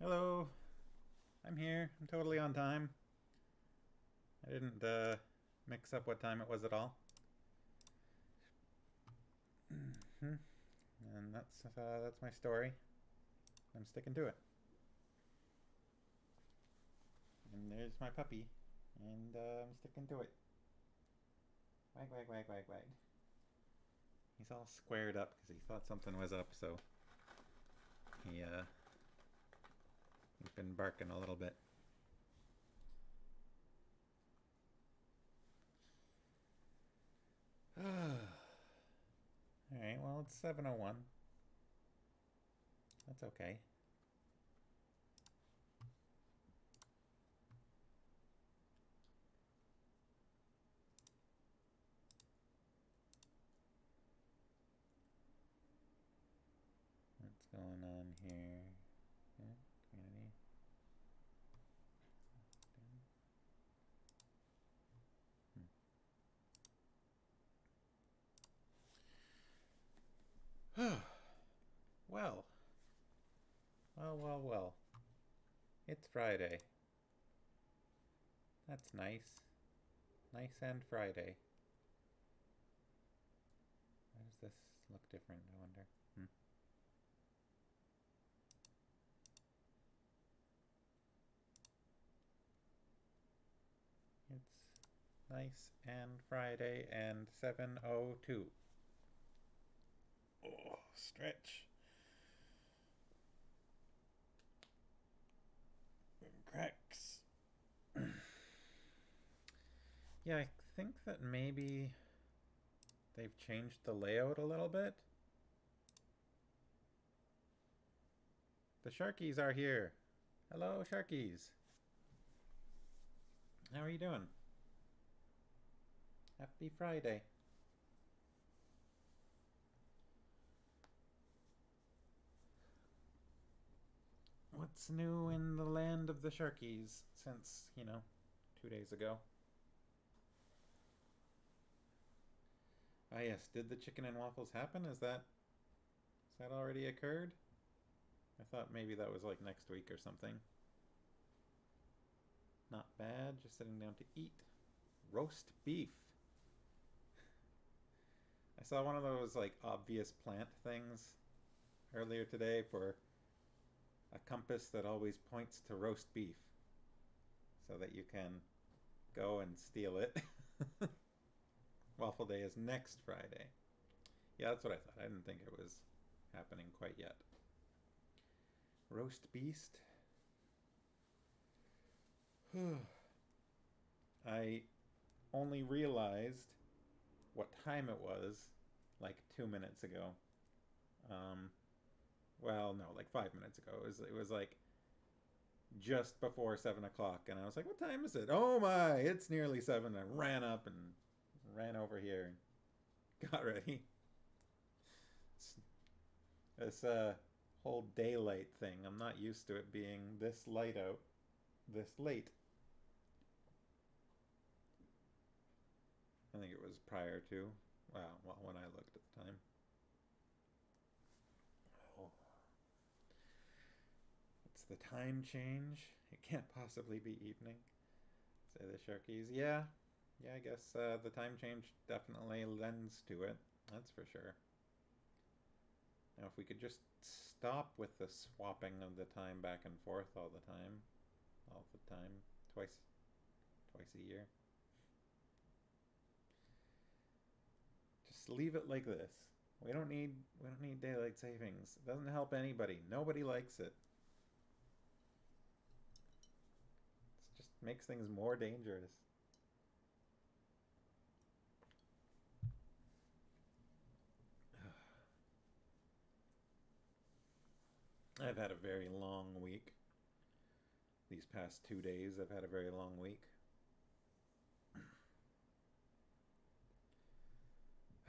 Hello, I'm here. I'm totally on time. I didn't mix up what time it was at all. And that's my story. I'm sticking to it. And there's my puppy, and I'm sticking to it. Wag, wag, wag, wag, wag. He's all squared up because he thought something was up, so he he's been barking a little bit. All right, well it's 7:01. That's okay. What's going on here? Yeah, community. Well, well. It's Friday. That's nice. Nice and Friday. Why does this look different, I wonder? It's nice and Friday and 7:02. Oh, stretch. Cracks. Yeah, I think that maybe they've changed the layout a little bit. The Sharkies are here. Hello, Sharkies. How are you doing? Happy Friday. What's new in the land of the Sharkies since, 2 days ago? Ah, yes. Did the chicken and waffles happen? Has that already occurred? I thought maybe that was like next week or something. Not bad. Just sitting down to eat roast beef. I saw one of those like obvious plant things earlier today for a compass that always points to roast beef so that you can go and steal it. Waffle Day is next Friday. Yeah, that's what I thought. I didn't think it was happening quite yet. Roast beast. I only realized what time it was like 2 minutes ago. Um, well, no, like 5 minutes ago. It was like just before 7 o'clock, and I was like, "What time is it? Oh my, it's nearly seven!" I ran up and ran over here and got ready. This whole daylight thing, I'm not used to it being this light out this late. I think it was prior to, well, when I looked at the time. Oh, it's the time change. It can't possibly be evening. Say the Sharkies. Yeah, I guess the time change definitely lends to it. That's for sure. Now, if we could just stop with the swapping of the time back and forth all the time, twice a year. Just leave it like this. We don't need daylight savings. It doesn't help anybody. Nobody likes it. It just makes things more dangerous. I've had a very long week. These past 2 days, I've had a very long week.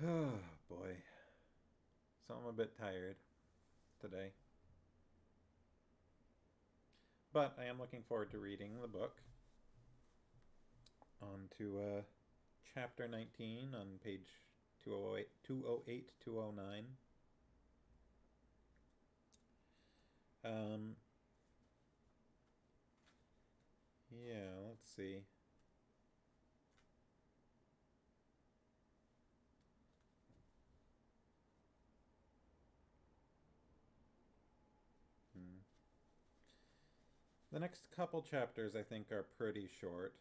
Oh boy. So I'm a bit tired today. But I am looking forward to reading the book. On to chapter 19 on page 208, 209. see. The next couple chapters, I think, are pretty short.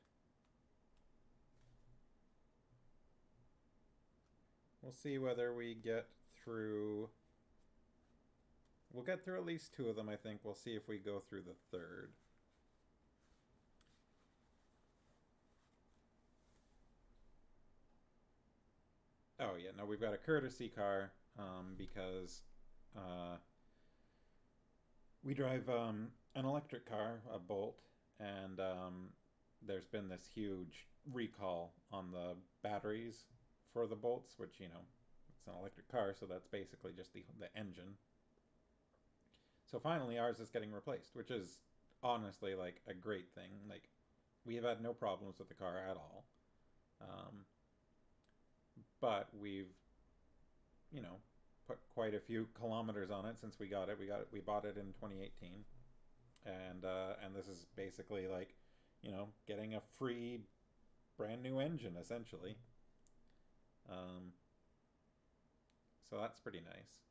We'll see whether we get through... We'll get through at least 2 of them, I think. We'll see if we go through the 3rd. Oh, yeah, no, we've got a courtesy car because we drive an electric car, a Bolt, and there's been this huge recall on the batteries for the Bolts, which, you know, it's an electric car, so that's basically just the engine. So finally ours is getting replaced, which is honestly like a great thing. Like, we have had no problems with the car at all. But we've, you know, put quite a few kilometers on it since we got it. We bought it in 2018. And this is basically like, you know, getting a free brand new engine essentially. So that's pretty nice.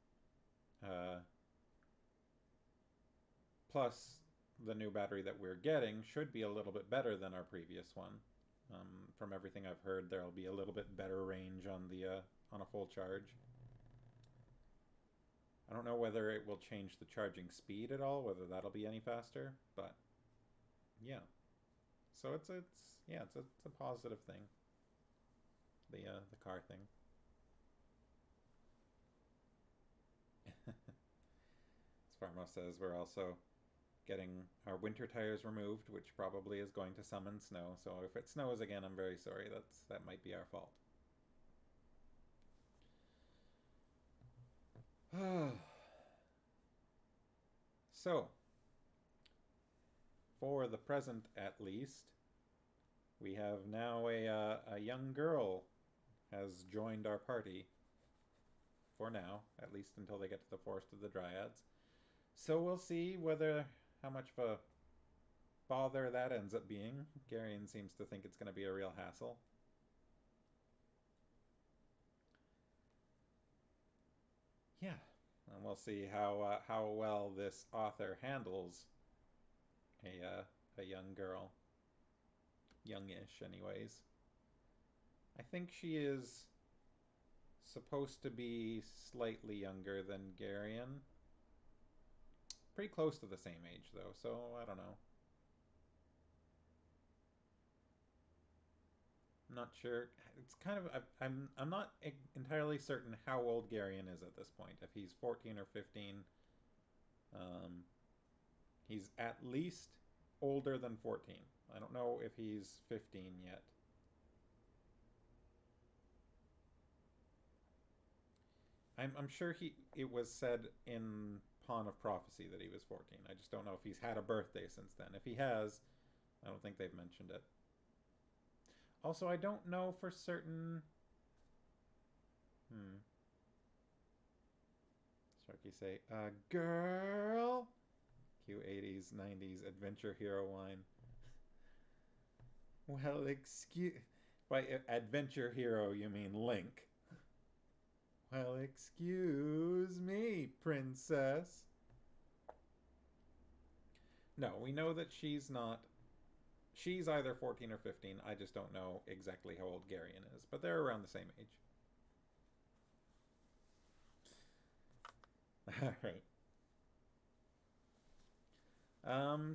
Plus, the new battery that we're getting should be a little bit better than our previous one. From everything I've heard, there'll be a little bit better range on the on a full charge. I don't know whether it will change the charging speed at all, whether that'll be any faster, but yeah. So it's a positive thing. The car thing. As Farmo says, we're also getting our winter tires removed, which probably is going to summon snow. So if it snows again, I'm very sorry. That might be our fault. So, for the present at least, we have now a young girl has joined our party. For now, at least until they get to the Forest of the Dryads. So we'll see how much of a bother that ends up being. Garion seems to think it's going to be a real hassle. Yeah, and we'll see how well this author handles a young girl, youngish, anyways. I think she is supposed to be slightly younger than Garion. Pretty close to the same age, though, so I don't know. I'm not sure. It's kind of... I'm not entirely certain how old Garion is at this point. If he's 14 or 15. He's at least older than 14. I don't know if he's 15 yet. I'm sure it was said in Pawn of Prophecy that he was 14. I just don't know if he's had a birthday since then. If he has, I don't think they've mentioned it. Also, I don't know for certain... Sharky say, girl! Cue 80s, 90s adventure hero wine. Well, excuse... By adventure hero, you mean Link. Well, excuse me, princess. No, we know that she's not... She's either 14 or 15. I just don't know exactly how old Garion is. But they're around the same age. Alright.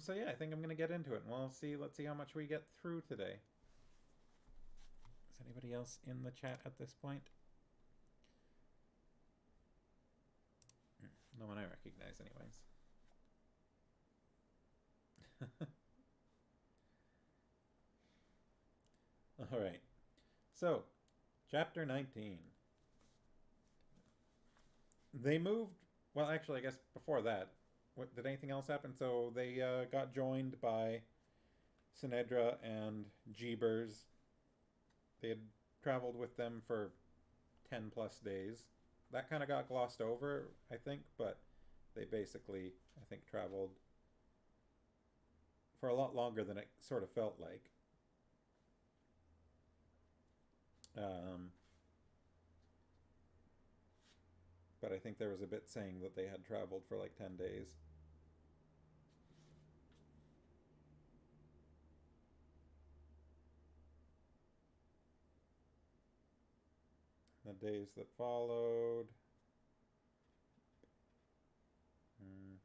So yeah, I think I'm going to get into it. And let's see how much we get through today. Is anybody else in the chat at this point? No one I recognize, anyways. All right. So, chapter 19. They moved... Well, actually, I guess before that, did anything else happen? So, they got joined by Sinedra and Jeebers. They had traveled with them for 10 plus days. That kind of got glossed over, I think, but they basically, I think, traveled for a lot longer than it sort of felt like. Um, but I think there was a bit saying that they had traveled for like 10 days. The days that followed. Hmm.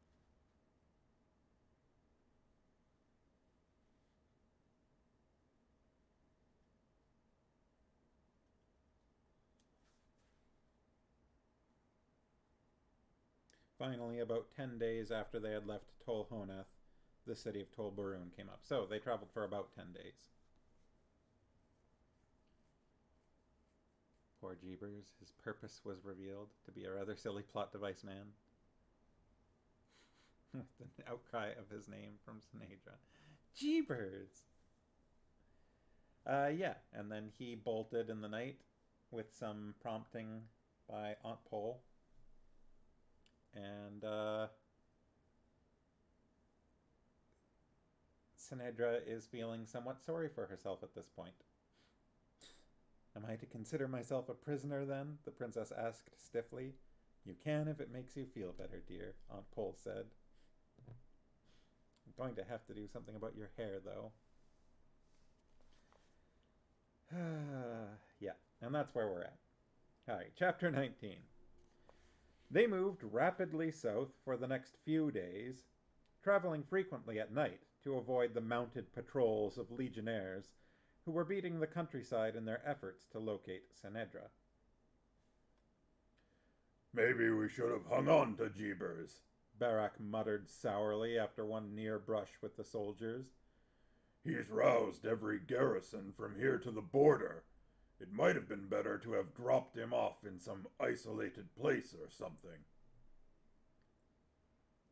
Finally, about 10 days after they had left Tolhoneth, the city of Tolbaroon came up. So they traveled for about 10 days. Poor Jeebers, his purpose was revealed to be a rather silly plot device man. With an outcry of his name from Sinedra. Jeebers! Yeah, and then he bolted in the night with some prompting by Aunt Pole. And Sinedra is feeling somewhat sorry for herself at this point. Am I to consider myself a prisoner then? The princess asked stiffly. You can if it makes you feel better, dear, Aunt Pole said. I'm going to have to do something about your hair, though. Yeah, and that's where we're at. Alright, chapter 19. They moved rapidly south for the next few days, traveling frequently at night to avoid the mounted patrols of legionnaires who were beating the countryside in their efforts to locate Sinedra. Maybe we should have hung on to Jeebers, Barak muttered sourly after one near brush with the soldiers. He's roused every garrison from here to the border. It might have been better to have dropped him off in some isolated place or something.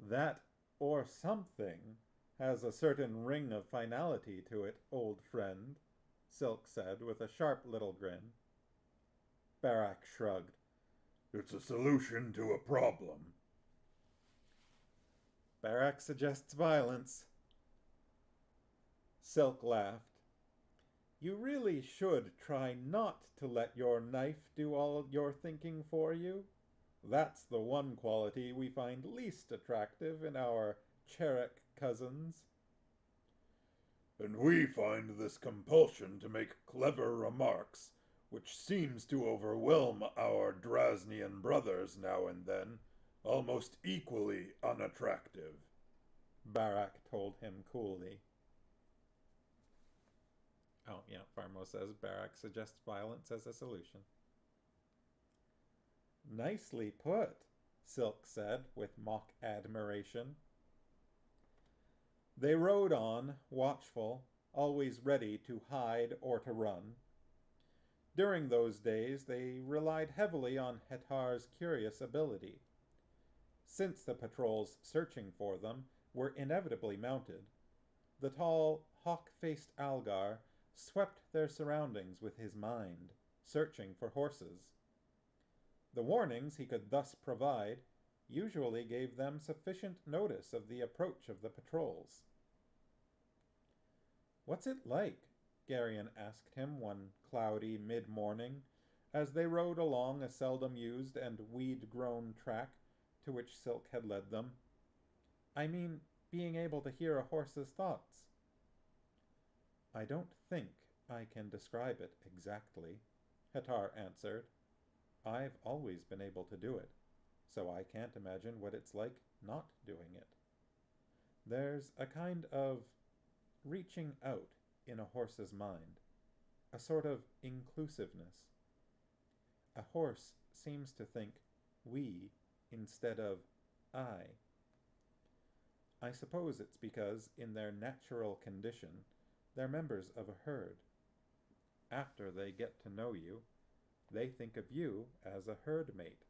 That or something has a certain ring of finality to it, old friend, Silk said with a sharp little grin. Barak shrugged. It's a solution to a problem. Barak suggests violence. Silk laughed. You really should try not to let your knife do all your thinking for you. That's the one quality we find least attractive in our Cherek cousins. And we find this compulsion to make clever remarks, which seems to overwhelm our Drasnian brothers now and then, almost equally unattractive, Barak told him coolly. Oh, yeah, Farmo says Barak suggests violence as a solution. Nicely put, Silk said with mock admiration. They rode on, watchful, always ready to hide or to run. During those days, they relied heavily on Hetar's curious ability. Since the patrols searching for them were inevitably mounted, the tall, hawk-faced Algar swept their surroundings with his mind, searching for horses. The warnings he could thus provide usually gave them sufficient notice of the approach of the patrols. What's it like? Garion asked him one cloudy mid-morning as they rode along a seldom-used and weed-grown track to which Silk had led them. I mean, being able to hear a horse's thoughts. I don't think I can describe it exactly, Hetar answered. I've always been able to do it, so I can't imagine what it's like not doing it. There's a kind of reaching out in a horse's mind, a sort of inclusiveness. A horse seems to think we instead of I. I suppose it's because, in their natural condition, they're members of a herd. After they get to know you, they think of you as a herd mate.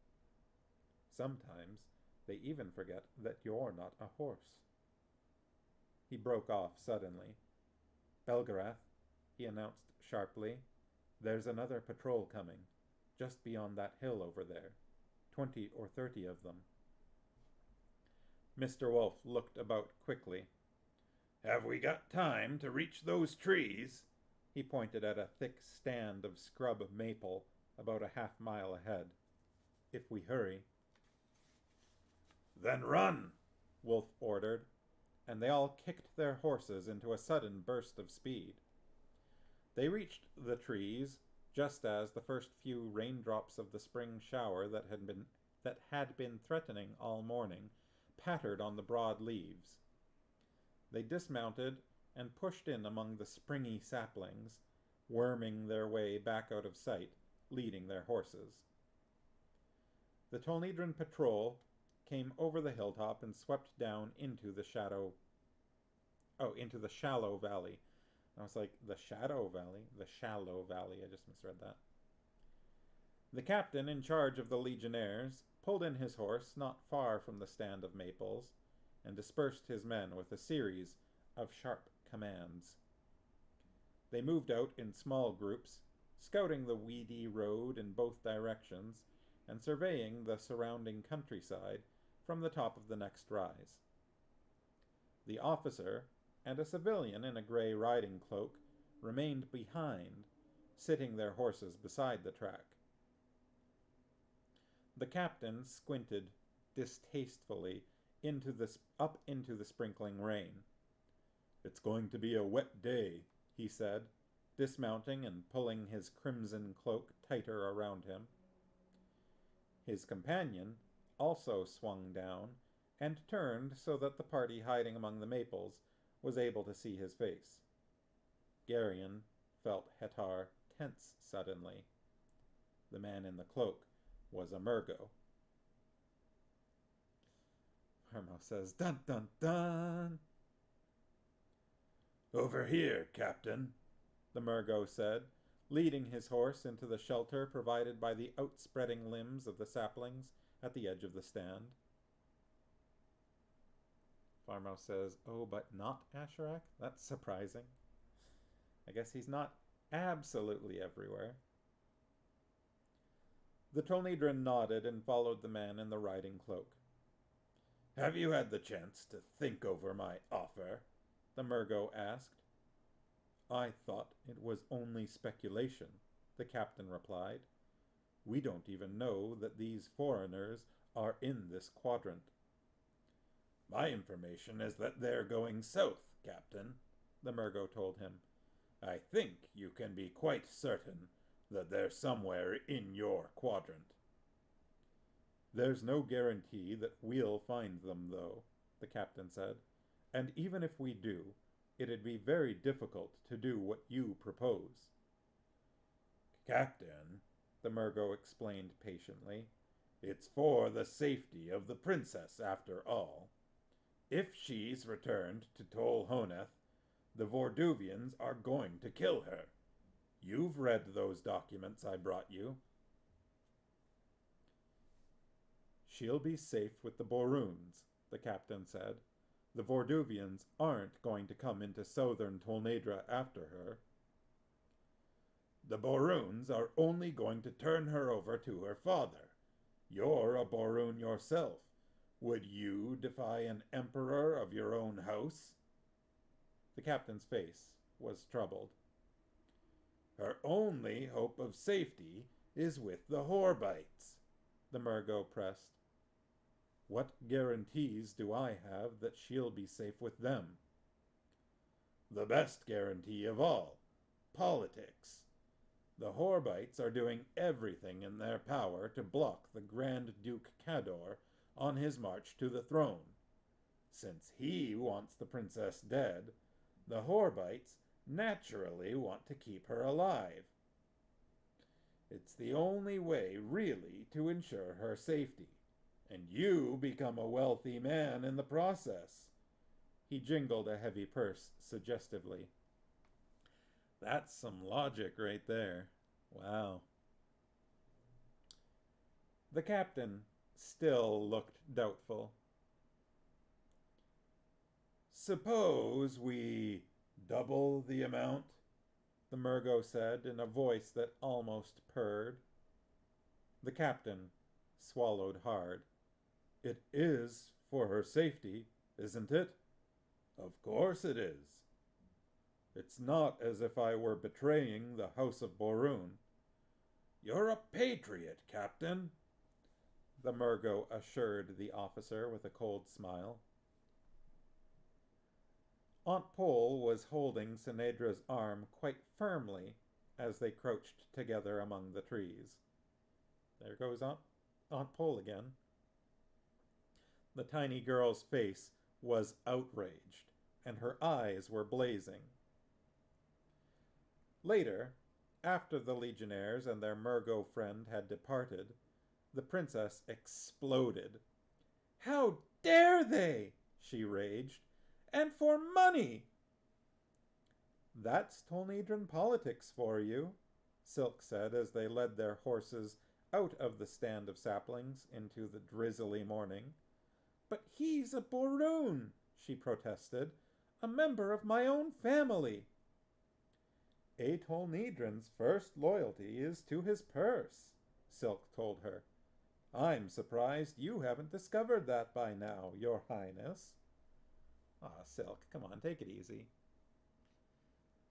Sometimes they even forget that you're not a horse. He broke off suddenly. Belgarath, he announced sharply, there's another patrol coming, just beyond that hill over there. 20 or 30 of them. Mr. Wolf looked about quickly. Have we got time to reach those trees? He pointed at a thick stand of scrub maple about a half-mile ahead. "If we hurry." "Then run!" Wolf ordered, and they all kicked their horses into a sudden burst of speed. They reached the trees just as the first few raindrops of the spring shower that had been threatening all morning pattered on the broad leaves. They dismounted and pushed in among the springy saplings, worming their way back out of sight, leading their horses. The Tolnedron patrol came over the hilltop and swept down into the shallow valley. I was like, the shallow valley, I just misread that. The captain in charge of the legionnaires pulled in his horse not far from the stand of maples and dispersed his men with a series of sharp commands. They moved out in small groups, scouting the weedy road in both directions and surveying the surrounding countryside from the top of the next rise. The officer and a civilian in a gray riding cloak remained behind, sitting their horses beside the track. The captain squinted distastefully up into the sprinkling rain. "It's going to be a wet day," he said, dismounting and pulling his crimson cloak tighter around him. His companion also swung down and turned so that the party hiding among the maples was able to see his face. Geryon felt Hetar tense suddenly. The man in the cloak was a Murgo. Harmo says, "Dun dun dun!" "Over here, Captain," the Murgo said, leading his horse into the shelter provided by the outspreading limbs of the saplings at the edge of the stand. Farmo says, "Oh, but not Asherak? That's surprising. I guess he's not absolutely everywhere." The Tolnedron nodded and followed the man in the riding cloak. "Have you had the chance to think over my offer?" the Murgo asked. "I thought it was only speculation," the captain replied. "We don't even know that these foreigners are in this quadrant." "My information is that they're going south, Captain," the Murgo told him. "I think you can be quite certain that they're somewhere in your quadrant." "There's no guarantee that we'll find them, though," the captain said. "And even if we do, it'd be very difficult to do what you propose." "Captain," the Murgo explained patiently, "it's for the safety of the princess, after all. If she's returned to Tol Honeth, the Vorduvians are going to kill her. You've read those documents I brought you." "She'll be safe with the Boruns," the captain said. "The Vorduvians aren't going to come into southern Tolnedra after her." "The Boruns are only going to turn her over to her father. You're a Borun yourself. Would you defy an emperor of your own house?" The captain's face was troubled. "Her only hope of safety is with the Horbites," the Murgo pressed. "What guarantees do I have that she'll be safe with them?" "The best guarantee of all, politics. The Horbites are doing everything in their power to block the Grand Duke Cador on his march to the throne. Since he wants the princess dead, the Horbites naturally want to keep her alive. It's the only way, really, to ensure her safety, and you become a wealthy man in the process." He jingled a heavy purse suggestively. "That's some logic right there. Wow." The captain still looked doubtful. "Suppose we double the amount?" the Murgo said in a voice that almost purred. The captain swallowed hard. "It is for her safety, isn't it?" "Of course it is." It's not as if I were betraying the House of Boroon. You're a patriot, Captain, the Murgo assured the officer with a cold smile. Aunt Pole was holding Sinedra's arm quite firmly as they crouched together among the trees. There goes Aunt Pole again. The tiny girl's face was outraged, and her eyes were blazing. Later, after the legionnaires and their Murgo friend had departed, the princess exploded. "How dare they?" she raged. "And for money!" "That's Tolnedran politics for you," Silk said as they led their horses out of the stand of saplings into the drizzly morning. "But he's a Boroon," she protested. "A member of my own family." "A Tolnedran's first loyalty is to his purse," Silk told her. "I'm surprised you haven't discovered that by now, Your Highness." "Aw, Silk, come on, take it easy."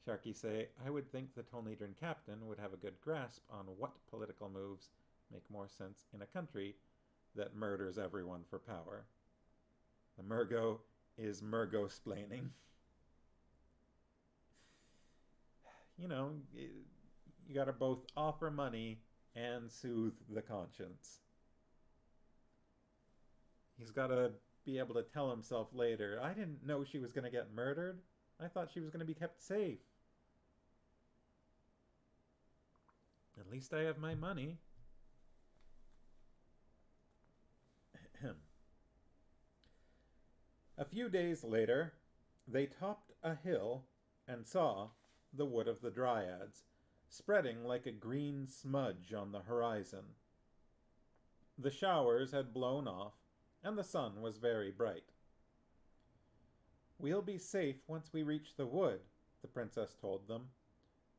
Sharky say, "I would think the Tolnedran captain would have a good grasp on what political moves make more sense in a country that murders everyone for power." The Murgo is Murgo-splaining. You know, you gotta both offer money and soothe the conscience. He's gotta be able to tell himself later, "I didn't know she was gonna get murdered. I thought she was gonna be kept safe. At least I have my money." A few days later, they topped a hill and saw the Wood of the Dryads, spreading like a green smudge on the horizon. The showers had blown off, and the sun was very bright. "We'll be safe once we reach the wood," the princess told them.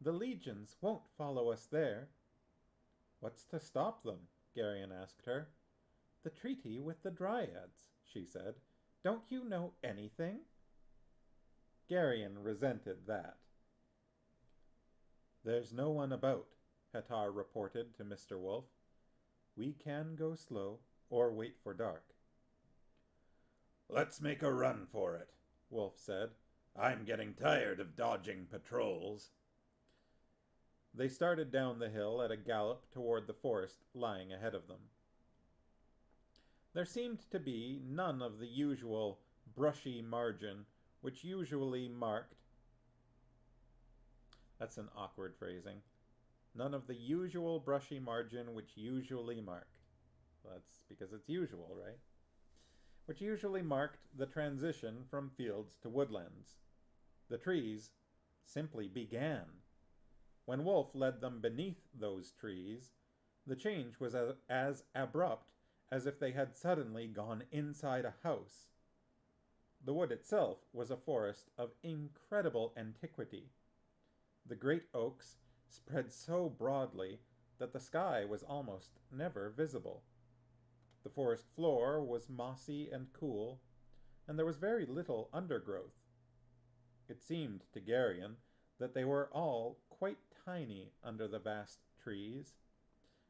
"The legions won't follow us there." "What's to stop them?" Geryon asked her. "The treaty with the Dryads," she said. "Don't you know anything?" Geryon resented that. "There's no one about," Hatar reported to Mr. Wolf. "We can go slow or wait for dark." "Let's make a run for it," Wolf said. "I'm getting tired of dodging patrols." They started down the hill at a gallop toward the forest lying ahead of them. There seemed to be none of the usual brushy margin which usually marked— that's an awkward phrasing. None of the usual brushy margin which usually marked. That's because it's usual, right? Which usually marked the transition from fields to woodlands. The trees simply began. When Wolf led them beneath those trees, the change was as abrupt as if they had suddenly gone inside a house. The wood itself was a forest of incredible antiquity. The great oaks spread so broadly that the sky was almost never visible. The forest floor was mossy and cool, and there was very little undergrowth. It seemed to Geryon that they were all quite tiny under the vast trees,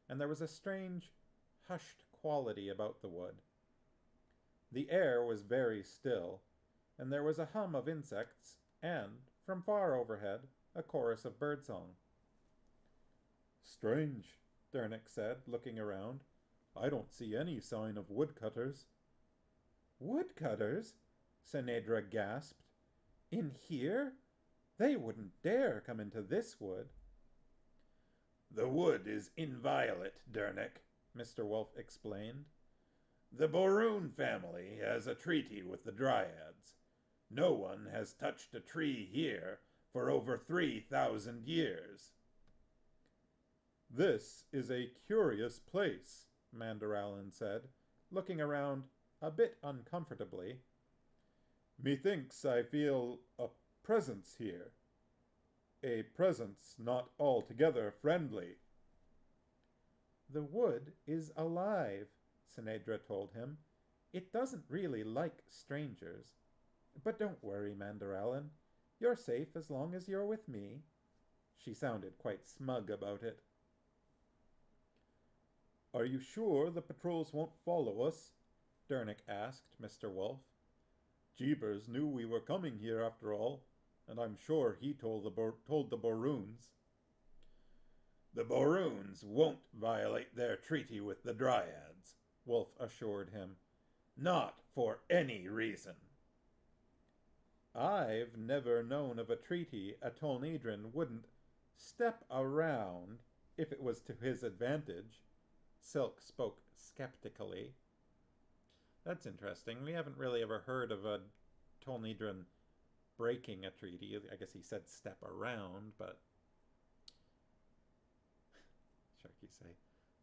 and there was a strange, hushed quality about the wood. The air was very still, and there was a hum of insects and, from far overhead, a chorus of birdsong. "Strange," Dernick said, looking around. "I don't see any sign of woodcutters." "Woodcutters?" Sinedra gasped. "In here? They wouldn't dare come into this wood." "The wood is inviolate, Dernick," Mr. Wolf explained. "The Boroon family has a treaty with the Dryads. No one has touched a tree here for over 3,000 years. "This is a curious place," Mandaralin said, looking around a bit uncomfortably. "Methinks I feel a presence here. A presence not altogether friendly." "The wood is alive," Sinedra told him. "It doesn't really like strangers. But don't worry, Mandaralin. You're safe as long as you're with me. She sounded quite smug about it. Are you sure the patrols won't follow us? Dernick asked Mr. Wolf. Jeebers knew we were coming here after all, and I'm sure he told the Boroons. The Boroons won't violate their treaty with the Dryads, Wolf assured him. Not for any reason. I've never known of a treaty a Tolnedran wouldn't step around if it was to his advantage. Silk spoke skeptically. That's interesting. We haven't really ever heard of a Tolnedran breaking a treaty. I guess he said step around, but... Sharky say,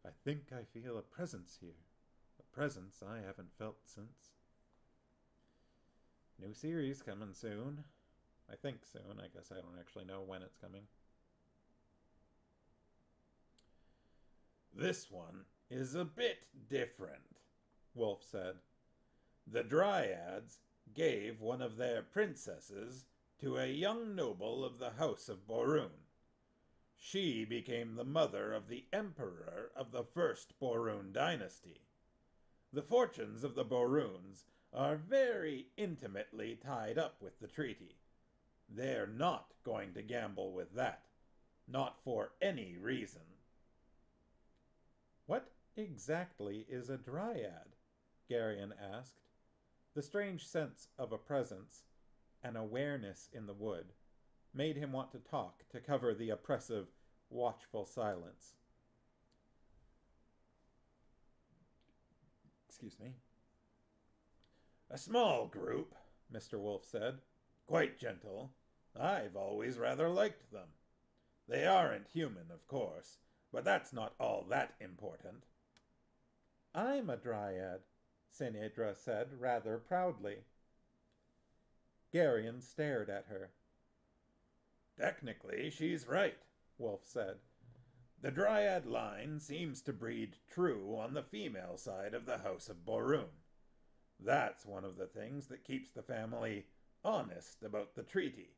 I think I feel a presence here. A presence I haven't felt since. New series coming soon. I think soon. I guess I don't actually know when it's coming. This one is a bit different, Wolf said. The Dryads gave one of their princesses to a young noble of the House of Boroon. She became the mother of the emperor of the first Boroon dynasty. The fortunes of the Boroons are very intimately tied up with the treaty. They're not going to gamble with that. Not for any reason. What exactly is a dryad? Garion asked. The strange sense of a presence, an awareness in the wood, made him want to talk to cover the oppressive, watchful silence. Excuse me. A small group, Mr. Wolf said. Quite gentle. I've always rather liked them. They aren't human, of course, but that's not all that important. I'm a dryad, Sinedra said rather proudly. Garion stared at her. Technically, she's right, Wolf said. The Dryad line seems to breed true on the female side of the House of Boroon. That's one of the things that keeps the family honest about the treaty.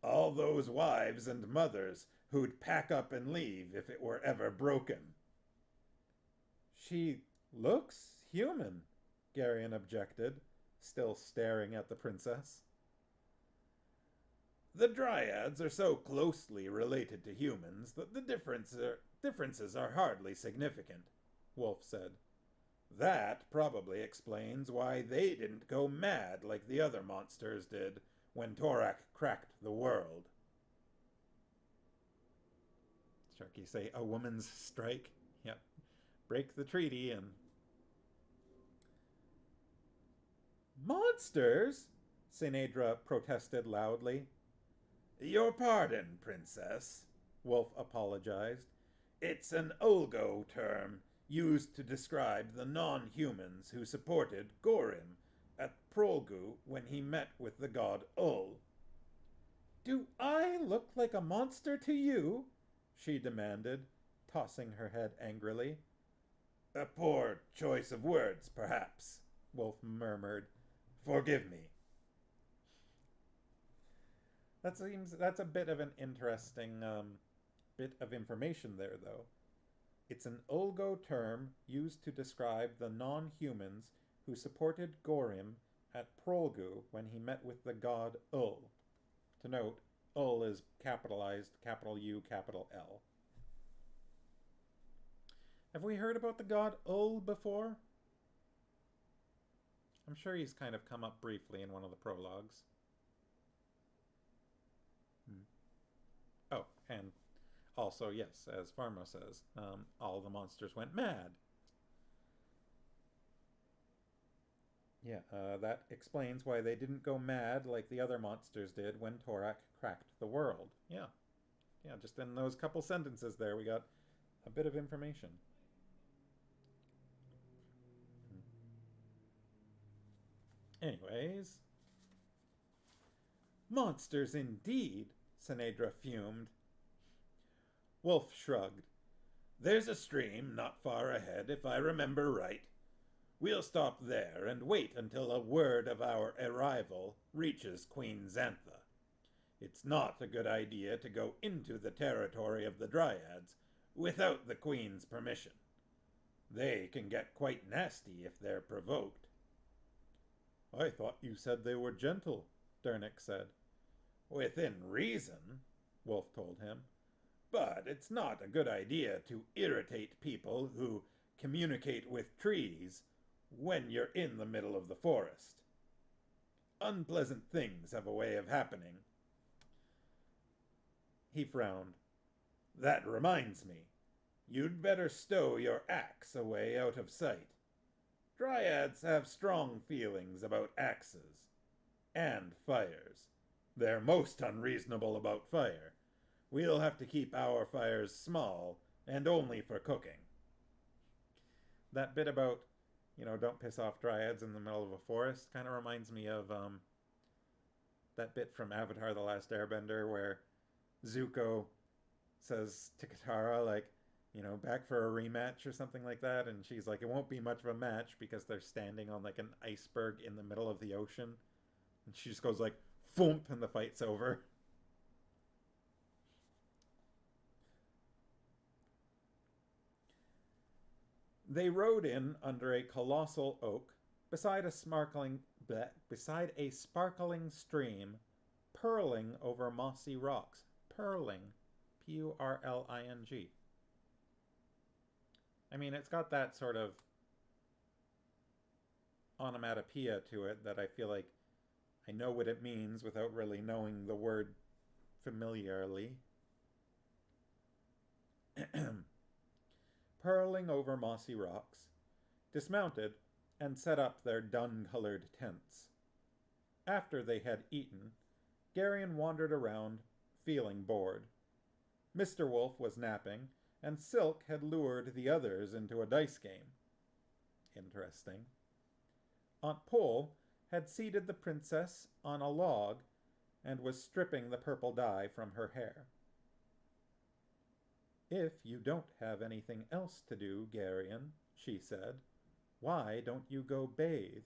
All those wives and mothers who'd pack up and leave if it were ever broken. She looks human, Garion objected, still staring at the princess. The Dryads are so closely related to humans that the differences are hardly significant, Wolf said. That probably explains why they didn't go mad like the other monsters did when Torak cracked the world. Sharky say, a woman's strike? Yep. Break the treaty and... Monsters? Sinedra protested loudly. Your pardon, Princess, Wolf apologized. It's an Ulgo term used to describe the non-humans who supported Gorim at Prolgu when he met with the god Ul. Do I look like a monster to you? She demanded, tossing her head angrily. A poor choice of words, perhaps, Wolf murmured. Forgive me. That's a bit of an interesting bit of information there, though. It's an Ulgo term used to describe the non-humans who supported Gorim at Prolgu when he met with the god Ul. To note, Ul is capitalized, capital U, capital L. Have we heard about the god Ul before? I'm sure he's kind of come up briefly in one of the prologues. Oh, and also, yes, as Pharma says, all the monsters went mad. Yeah, that explains why they didn't go mad like the other monsters did when Torak cracked the world. Yeah, just in those couple sentences there, we got a bit of information. Anyways. Monsters indeed, Sinedra fumed. Wolf shrugged. There's a stream not far ahead, if I remember right. We'll stop there and wait until a word of our arrival reaches Queen Xantha. It's not a good idea to go into the territory of the Dryads without the Queen's permission. They can get quite nasty if they're provoked. I thought you said they were gentle, Dernick said. Within reason, Wolf told him. But it's not a good idea to irritate people who communicate with trees when you're in the middle of the forest. Unpleasant things have a way of happening. He frowned. That reminds me. You'd better stow your axe away out of sight. Dryads have strong feelings about axes. And fires. They're most unreasonable about fire. We'll have to keep our fires small and only for cooking. That bit about, don't piss off Dryads in the middle of a forest kind of reminds me of that bit from Avatar The Last Airbender where Zuko says to Katara, like, back for a rematch or something like that, and she's like, it won't be much of a match because they're standing on like an iceberg in the middle of the ocean, and she just goes like, thump, and the fight's over. They rode in under a colossal oak beside a sparkling stream purling over mossy rocks. Purling. Purling. I mean, it's got that sort of onomatopoeia to it that I feel like I know what it means without really knowing the word familiarly. Purling over mossy rocks, dismounted, and set up their dun-colored tents. After they had eaten, Garion wandered around, feeling bored. Mr. Wolf was napping, and Silk had lured the others into a dice game. Interesting. Aunt Pole had seated the princess on a log and was stripping the purple dye from her hair. If you don't have anything else to do, Garion, she said, why don't you go bathe?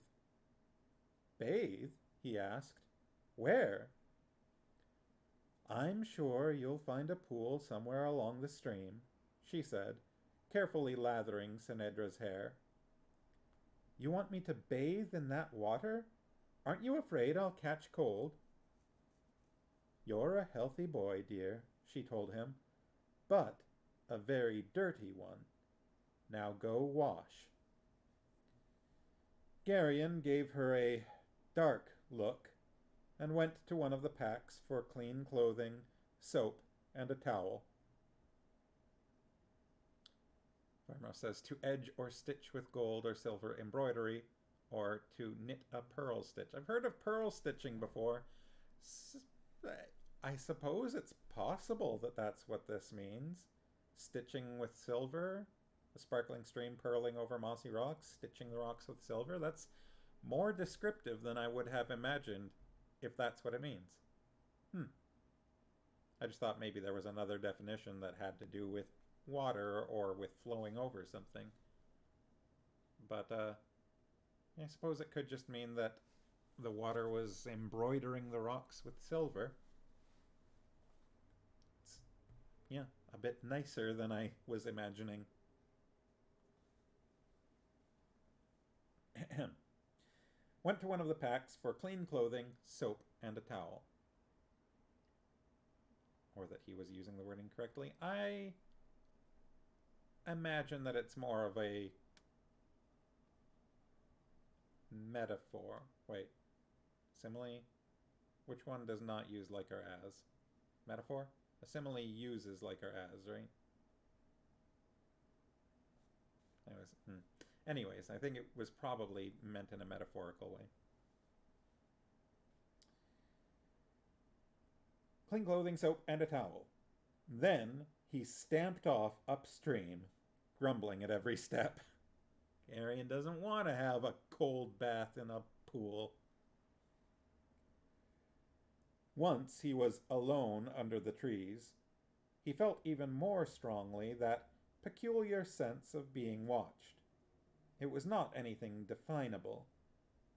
Bathe? He asked. Where? I'm sure you'll find a pool somewhere along the stream, she said, carefully lathering Sinedra's hair. You want me to bathe in that water? Aren't you afraid I'll catch cold? You're a healthy boy, dear, she told him, but a very dirty one. Now go wash. Garion gave her a dark look and went to one of the packs for clean clothing, soap, and a towel. Farmo says to edge or stitch with gold or silver embroidery, or to knit a pearl stitch. I've heard of pearl stitching before. I suppose it's possible that that's what this means. Stitching with silver, a sparkling stream purling over mossy rocks, stitching the rocks with silver. That's more descriptive than I would have imagined, if that's what it means. I just thought maybe there was another definition that had to do with water or with flowing over something. But I suppose it could just mean that the water was embroidering the rocks with silver. It's, a bit nicer than I was imagining. Went to one of the packs for clean clothing, soap, and a towel. Or that he was using the word incorrectly. I imagine that it's more of a metaphor. Wait. Simile? Which one does not use like or as? Metaphor? A simile uses like or as, right? Anyways, I think it was probably meant in a metaphorical way. Clean clothing, soap, and a towel. Then he stamped off upstream, grumbling at every step. Garion doesn't want to have a cold bath in a pool. Once he was alone under the trees, he felt even more strongly that peculiar sense of being watched. It was not anything definable.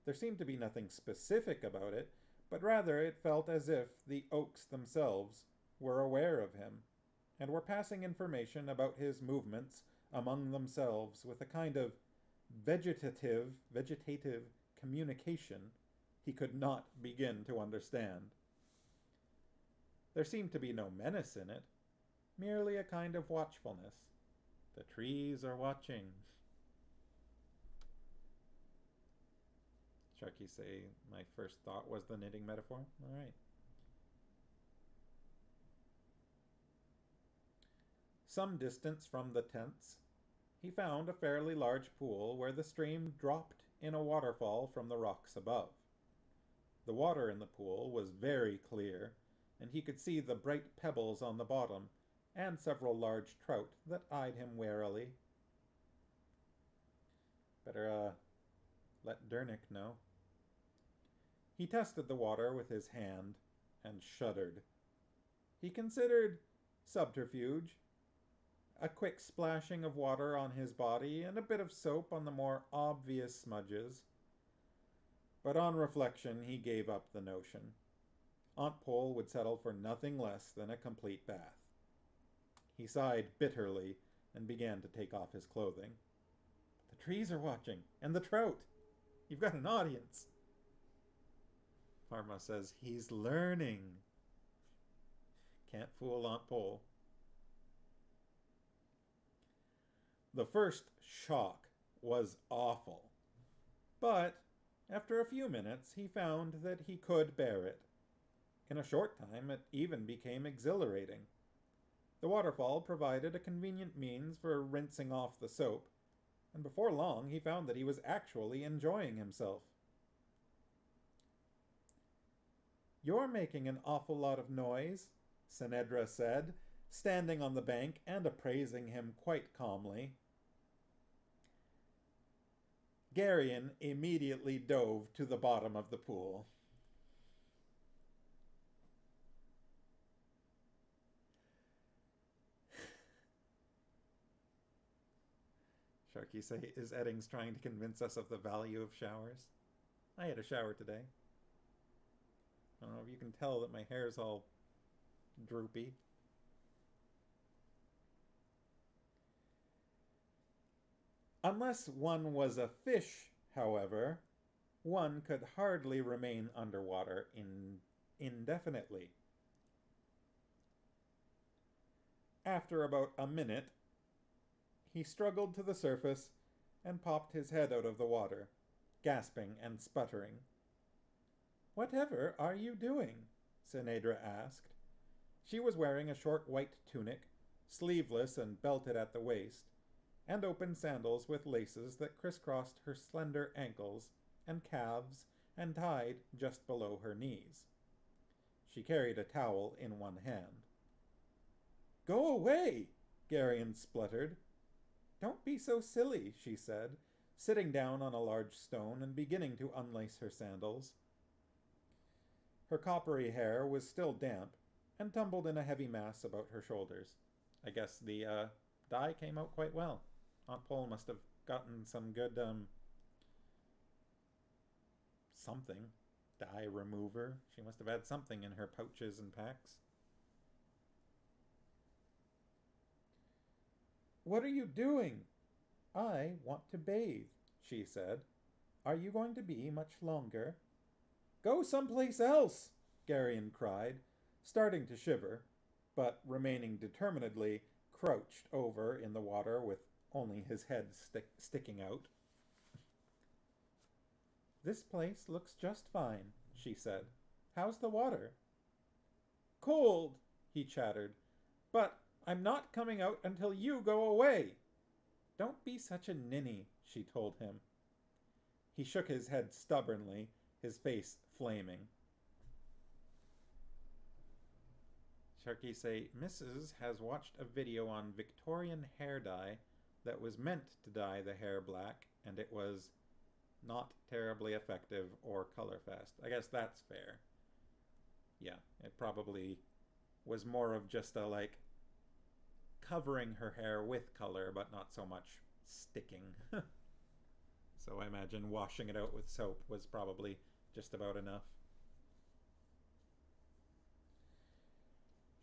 There seemed to be nothing specific about it, but rather it felt as if the oaks themselves were aware of him and were passing information about his movements among themselves with a kind of vegetative communication he could not begin to understand. There seemed to be no menace in it, merely a kind of watchfulness. The trees are watching. Sharky say, my first thought was the knitting metaphor. All right. Some distance from the tents, he found a fairly large pool where the stream dropped in a waterfall from the rocks above. The water in the pool was very clear, and he could see the bright pebbles on the bottom and several large trout that eyed him warily. Better, let Dernick know. He tested the water with his hand and shuddered. He considered subterfuge, a quick splashing of water on his body and a bit of soap on the more obvious smudges. But on reflection, he gave up the notion. Aunt Pole would settle for nothing less than a complete bath. He sighed bitterly and began to take off his clothing. The trees are watching, and the trout. You've got an audience. Parma says he's learning. Can't fool Aunt Pole. The first shock was awful, but after a few minutes he found that he could bear it. In a short time it even became exhilarating. The waterfall provided a convenient means for rinsing off the soap, and before long he found that he was actually enjoying himself. "You're making an awful lot of noise," Senedra said, standing on the bank and appraising him quite calmly. Garion immediately dove to the bottom of the pool. Sharky say, is Eddings trying to convince us of the value of showers? I had a shower today. I don't know if you can tell that my hair's all droopy. Unless one was a fish, however, one could hardly remain underwater indefinitely. After about a minute, he struggled to the surface and popped his head out of the water, gasping and sputtering. "Whatever are you doing?" Senedra asked. She was wearing a short white tunic, sleeveless and belted at the waist, and open sandals with laces that crisscrossed her slender ankles and calves and tied just below her knees. She carried a towel in one hand. "Go away!" Garion spluttered. "Don't be so silly," she said, sitting down on a large stone and beginning to unlace her sandals. Her coppery hair was still damp and tumbled in a heavy mass about her shoulders. I guess the dye came out quite well. Aunt Pole must have gotten some good, something. Dye remover. She must have had something in her pouches and packs. "What are you doing?" "I want to bathe," she said. "Are you going to be much longer?" "Go someplace else!" Garion cried, starting to shiver, but remaining determinedly crouched over in the water with only his head sticking out. "This place looks just fine," she said. "How's the water?" "Cold," he chattered, "but I'm not coming out until you go away." "Don't be such a ninny," she told him. He shook his head stubbornly, his face flaming. Sharky say, Mrs. has watched a video on Victorian hair dye that was meant to dye the hair black, and it was not terribly effective or color fast. I guess that's fair. Yeah, it probably was more of just a, covering her hair with color, but not so much sticking. So I imagine washing it out with soap was probably just about enough.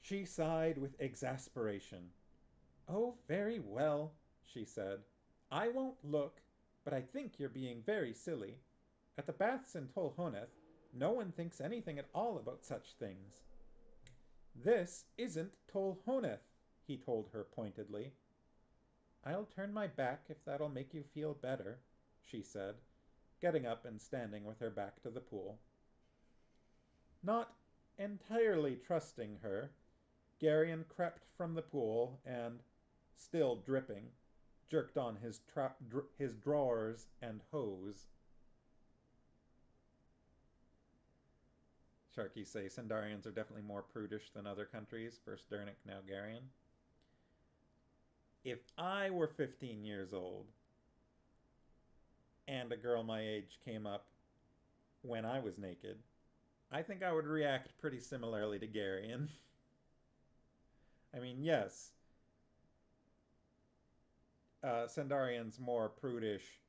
She sighed with exasperation. "Oh, very well," she said. "I won't look, but I think you're being very silly. At the baths in Tolhoneth, no one thinks anything at all about such things." "This isn't Tolhoneth," he told her pointedly. "I'll turn my back if that'll make you feel better," she said, getting up and standing with her back to the pool. Not entirely trusting her, Garion crept from the pool and, still dripping, jerked on his drawers and hose. Sharky say Sendarians are definitely more prudish than other countries. First Dernic, now Garion. If I were 15 years old and a girl my age came up when I was naked, I think I would react pretty similarly to Garion. I mean, yes, Sendarian's more prudish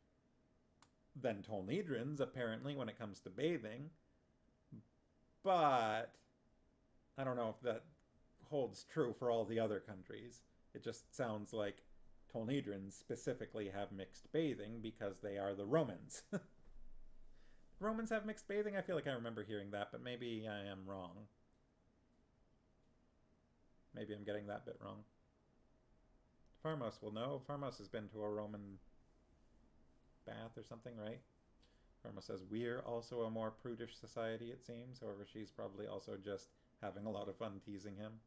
than Tolnedrins, apparently, when it comes to bathing. But I don't know if that holds true for all the other countries. It just sounds like Tolnedrins specifically have mixed bathing because they are the Romans. Romans have mixed bathing? I feel like I remember hearing that, but maybe I am wrong. Maybe I'm getting that bit wrong. Farmos will know. Farmos has been to a Roman bath or something, right? Farmos says, "We're also a more prudish society, it seems." However, she's probably also just having a lot of fun teasing him.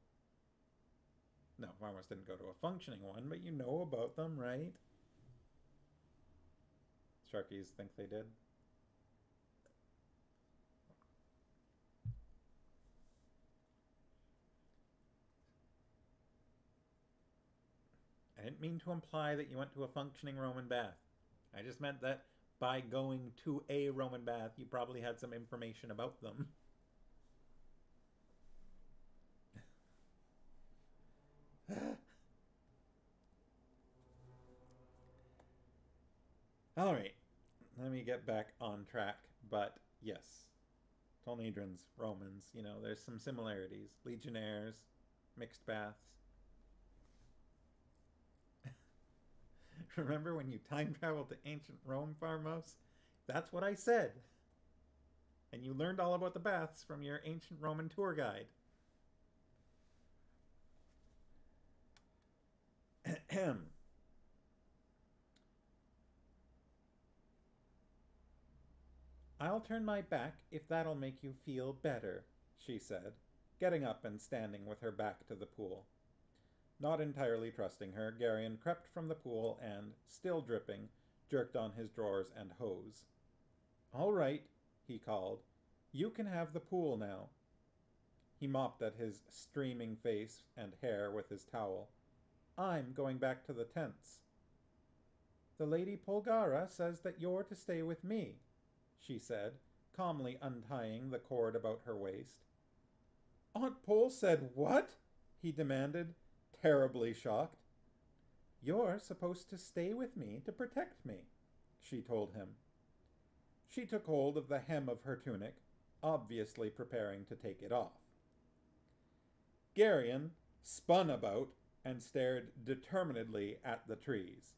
No, Farmos didn't go to a functioning one, but you know about them, right? Sharkies think they did. I didn't mean to imply that you went to a functioning Roman bath. I just meant that by going to a Roman bath, you probably had some information about them. All right, let me get back on track. But yes, Tolnedrins, Romans, there's some similarities. Legionnaires, mixed baths. Remember when you time traveled to ancient Rome, Farmos? That's what I said. And you learned all about the baths from your ancient Roman tour guide. "I'll turn my back if that'll make you feel better," she said, getting up and standing with her back to the pool. Not entirely trusting her, Garion crept from the pool and, still dripping, jerked on his drawers and hose. "All right," he called. "You can have the pool now." He mopped at his streaming face and hair with his towel. "I'm going back to the tents." "The Lady Polgara says that you're to stay with me," she said, calmly untying the cord about her waist. "Aunt Pol said what?" he demanded, terribly shocked. "You're supposed to stay with me to protect me," she told him. She took hold of the hem of her tunic, obviously preparing to take it off. Garion spun about and stared determinedly at the trees.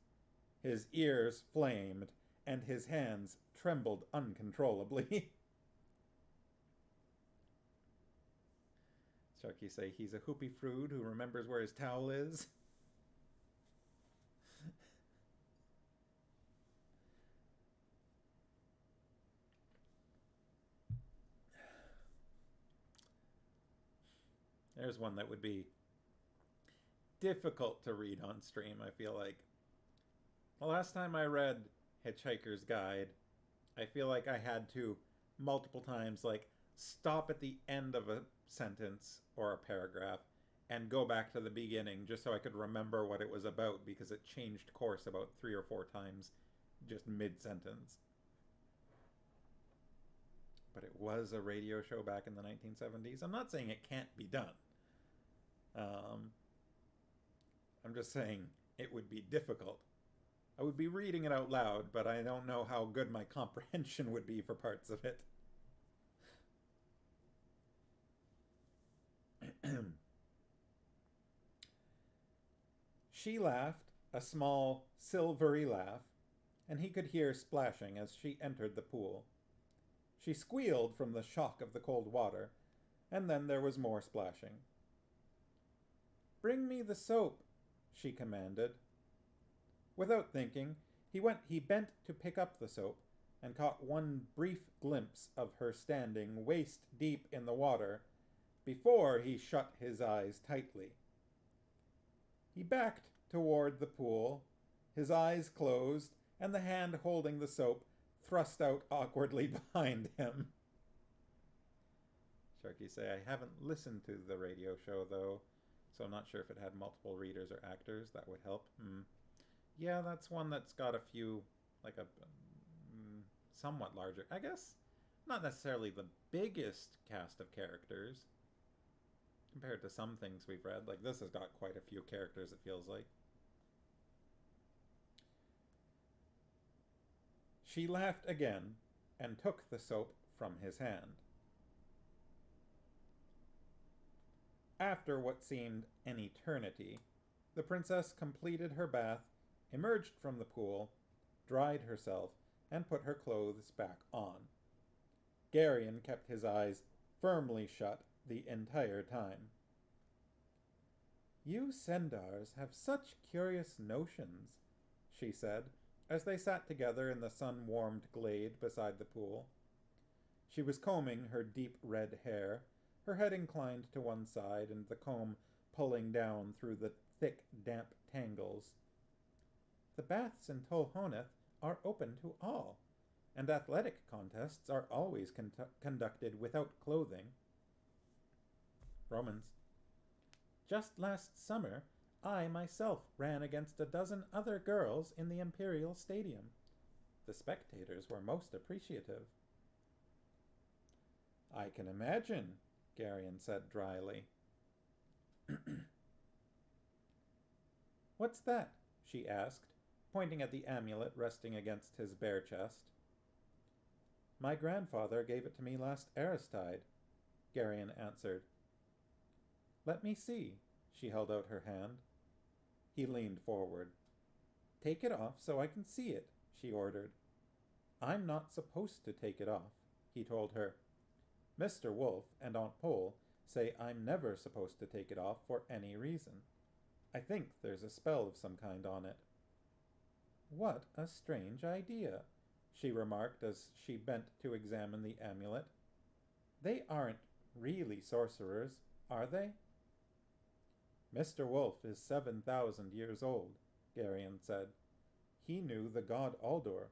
His ears flamed, and his hands trembled uncontrollably. Sharky say he's a hoopy frood who remembers where his towel is. There's one that would be difficult to read on stream, I feel like. The last time I read Hitchhiker's Guide, I feel like I had to multiple times stop at the end of a sentence or a paragraph and go back to the beginning just so I could remember what it was about, because it changed course about 3 or 4 times just mid-sentence. But it was a radio show back in the 1970s. I'm not saying it can't be done. I'm just saying it would be difficult. I would be reading it out loud, but I don't know how good my comprehension would be for parts of it. She laughed, a small, silvery laugh, and he could hear splashing as she entered the pool. She squealed from the shock of the cold water, and then there was more splashing. "Bring me the soap," she commanded. Without thinking, he bent to pick up the soap and caught one brief glimpse of her standing waist deep in the water before he shut his eyes tightly. He backed toward the pool, his eyes closed, and the hand holding the soap thrust out awkwardly behind him. Sharky say, I haven't listened to the radio show, though, so I'm not sure if it had multiple readers or actors. That would help. Yeah, that's one that's got a few, like a somewhat larger, I guess, not necessarily the biggest cast of characters compared to some things we've read. Like, this has got quite a few characters, it feels like. She laughed again and took the soap from his hand. After what seemed an eternity, the princess completed her bath, emerged from the pool, dried herself, and put her clothes back on. Garion kept his eyes firmly shut the entire time. "You Sendars have such curious notions," she said, as they sat together in the sun-warmed glade beside the pool. She was combing her deep red hair, her head inclined to one side and the comb pulling down through the thick, damp tangles. "The baths in Tolhoneth are open to all, and athletic contests are always conducted without clothing." Romans. "Just last summer, I myself ran against a dozen other girls in the Imperial Stadium. The spectators were most appreciative." "I can imagine," Garion said dryly. "What's that?" she asked, pointing at the amulet resting against his bare chest. "My grandfather gave it to me last Aristide," Garion answered. "Let me see." She held out her hand. He leaned forward. "Take it off so I can see it," she ordered. "I'm not supposed to take it off," he told her. "Mr. Wolf and Aunt Pole say I'm never supposed to take it off for any reason. I think there's a spell of some kind on it." "What a strange idea," she remarked as she bent to examine the amulet. "They aren't really sorcerers, are they?" "Mr. Wolf is 7,000 years old," Garion said. "He knew the god Aldur.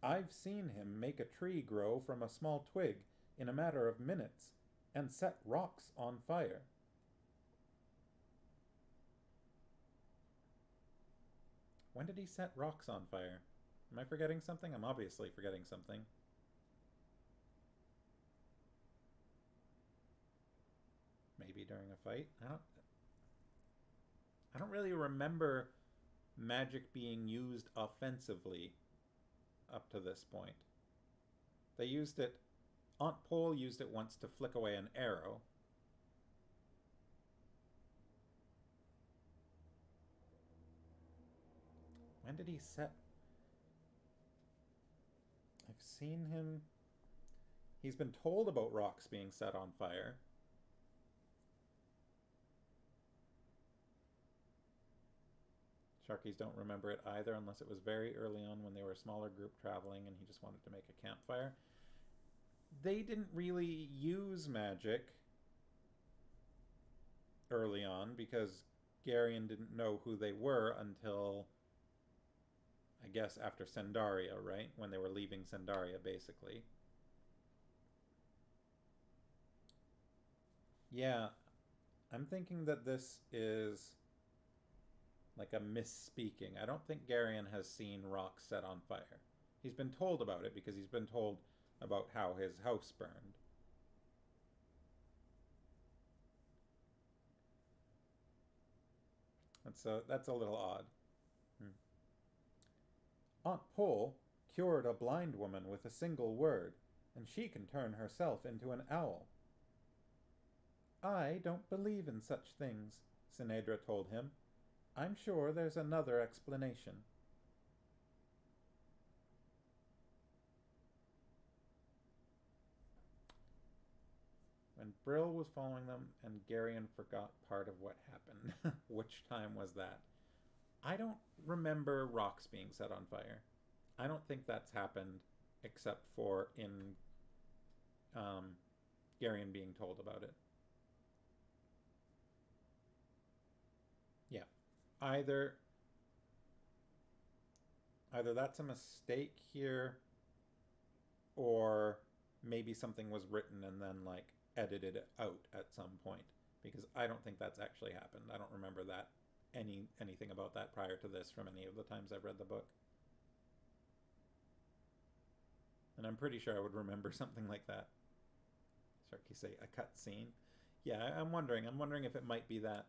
I've seen him make a tree grow from a small twig in a matter of minutes and set rocks on fire." When did he set rocks on fire? Am I forgetting something? I'm obviously forgetting something. Maybe during a fight? I don't really remember magic being used offensively up to this point. They used it... Aunt Pole used it once to flick away an arrow. When did he set... I've seen him... He's been told about rocks being set on fire. Sharkies don't remember it either, unless it was very early on when they were a smaller group traveling and he just wanted to make a campfire. They didn't really use magic early on because Garion didn't know who they were until, I guess, after Sendaria, right? When they were leaving Sendaria, basically. Yeah, I'm thinking that this is like a misspeaking. I don't think Garion has seen rocks set on fire. He's been told about it because he's been told about how his house burned. That's a little odd. Aunt Pole cured a blind woman with a single word, and she can turn herself into an owl. "I don't believe in such things," Sinedra told him. I'm sure there's another explanation. When Brill was following them and Garion forgot part of what happened. Which time was that? I don't remember rocks being set on fire. I don't think that's happened except for in Garion being told about it. Yeah. Either that's a mistake here, or maybe something was written and then like edited out at some point, because I don't think that's actually happened. I don't remember that anything about that prior to this from any of the times I've read the book. And I'm pretty sure I would remember something like that. Sharky say a cut scene. Yeah, I'm wondering if it might be that.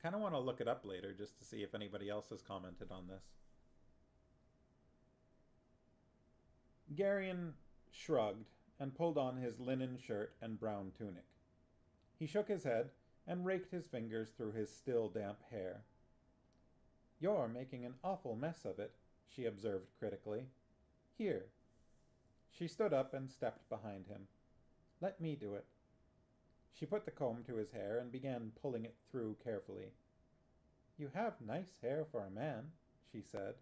Kind of want to look it up later just to see if anybody else has commented on this. Garion shrugged and pulled on his linen shirt and brown tunic. He shook his head and raked his fingers through his still damp hair. You're making an awful mess of it, she observed critically. Here. She stood up and stepped behind him. Let me do it. She put the comb to his hair and began pulling it through carefully. You have nice hair for a man, she said.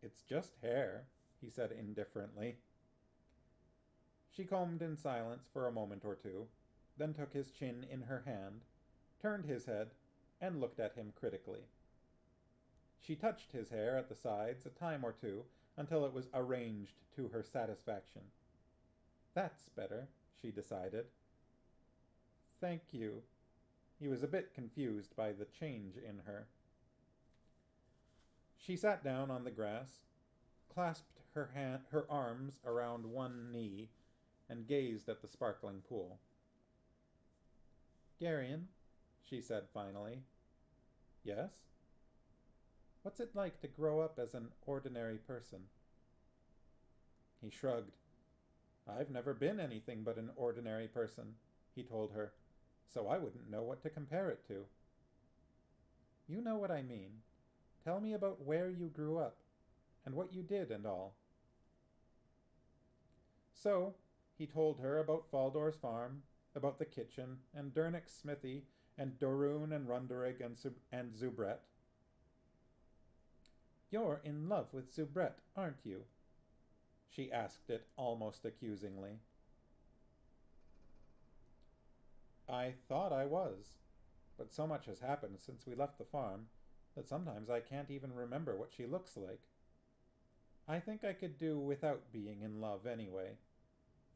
It's just hair, he said indifferently. She combed in silence for a moment or two, then took his chin in her hand, turned his head, and looked at him critically. She touched his hair at the sides a time or two until it was arranged to her satisfaction. That's better, she decided. Thank you. He was a bit confused by the change in her. She sat down on the grass, clasped her arms around one knee, and gazed at the sparkling pool. Garion, she said finally. Yes? What's it like to grow up as an ordinary person? He shrugged. I've never been anything but an ordinary person, he told her, so I wouldn't know what to compare it to. You know what I mean. Tell me about where you grew up, and what you did and all. So, he told her about Faldor's farm, about the kitchen, and Dernick's smithy, and Dorun and Runderig and Zubret. You're in love with Zubret, aren't you? She asked it almost accusingly. I thought I was, but so much has happened since we left the farm that sometimes I can't even remember what she looks like. I think I could do without being in love anyway.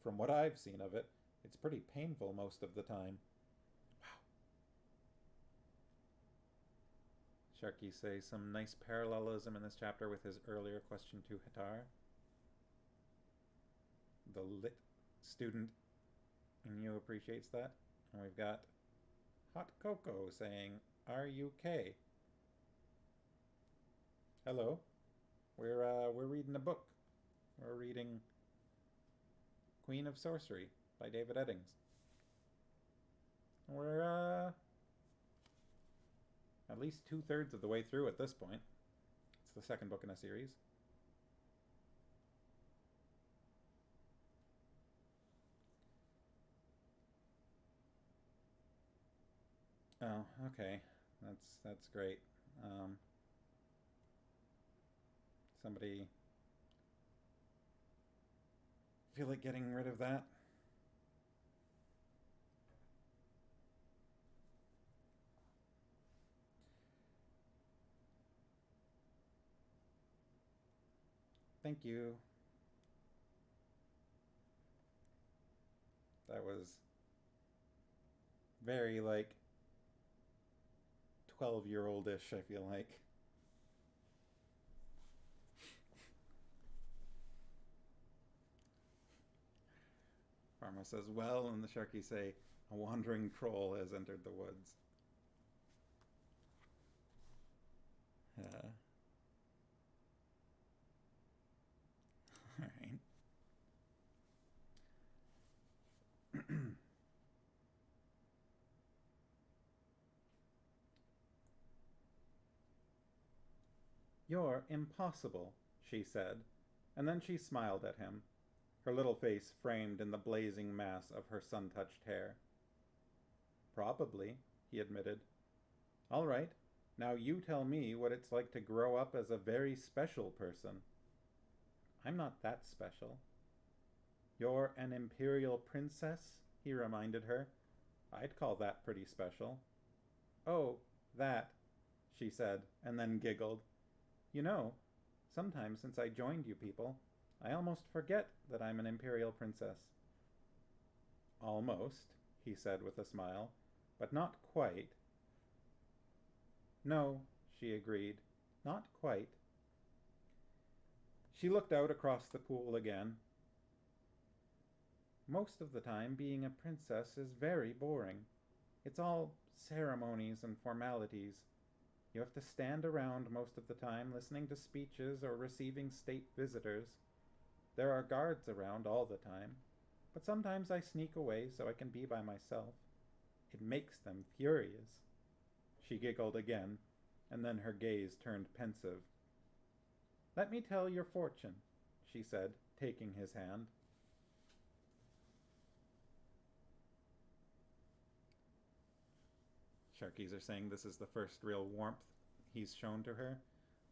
From what I've seen of it, it's pretty painful most of the time. Wow. Sharky says some nice parallelism in this chapter with his earlier question to Hatar. The lit student in you appreciates that. And we've got Hot Cocoa saying, Are you K? Hello. We're reading a book. We're reading Queen of Sorcery by David Eddings. We're at least 2/3 of the way through at this point. It's the second book in a series. Oh, okay. That's great. Somebody feel like getting rid of that? Thank you. That was very, like, 12-year-old-ish, I feel like. Pharma says, well, and the Sharky say, a wandering troll has entered the woods. Alright. You're impossible, she said, and then she smiled at him, her little face framed in the blazing mass of her sun-touched hair. Probably, he admitted. All right, now you tell me what it's like to grow up as a very special person. I'm not that special. You're an imperial princess, he reminded her. I'd call that pretty special. Oh, that, she said, and then giggled. You know, sometimes since I joined you people, I almost forget that I'm an imperial princess. Almost, he said with a smile, but not quite. No, she agreed, not quite. She looked out across the pool again. Most of the time, being a princess is very boring. It's all ceremonies and formalities. You have to stand around most of the time listening to speeches or receiving state visitors. There are guards around all the time, but sometimes I sneak away so I can be by myself. It makes them furious. She giggled again, and then her gaze turned pensive. Let me tell your fortune, she said, taking his hand. Sharkies are saying this is the first real warmth he's shown to her.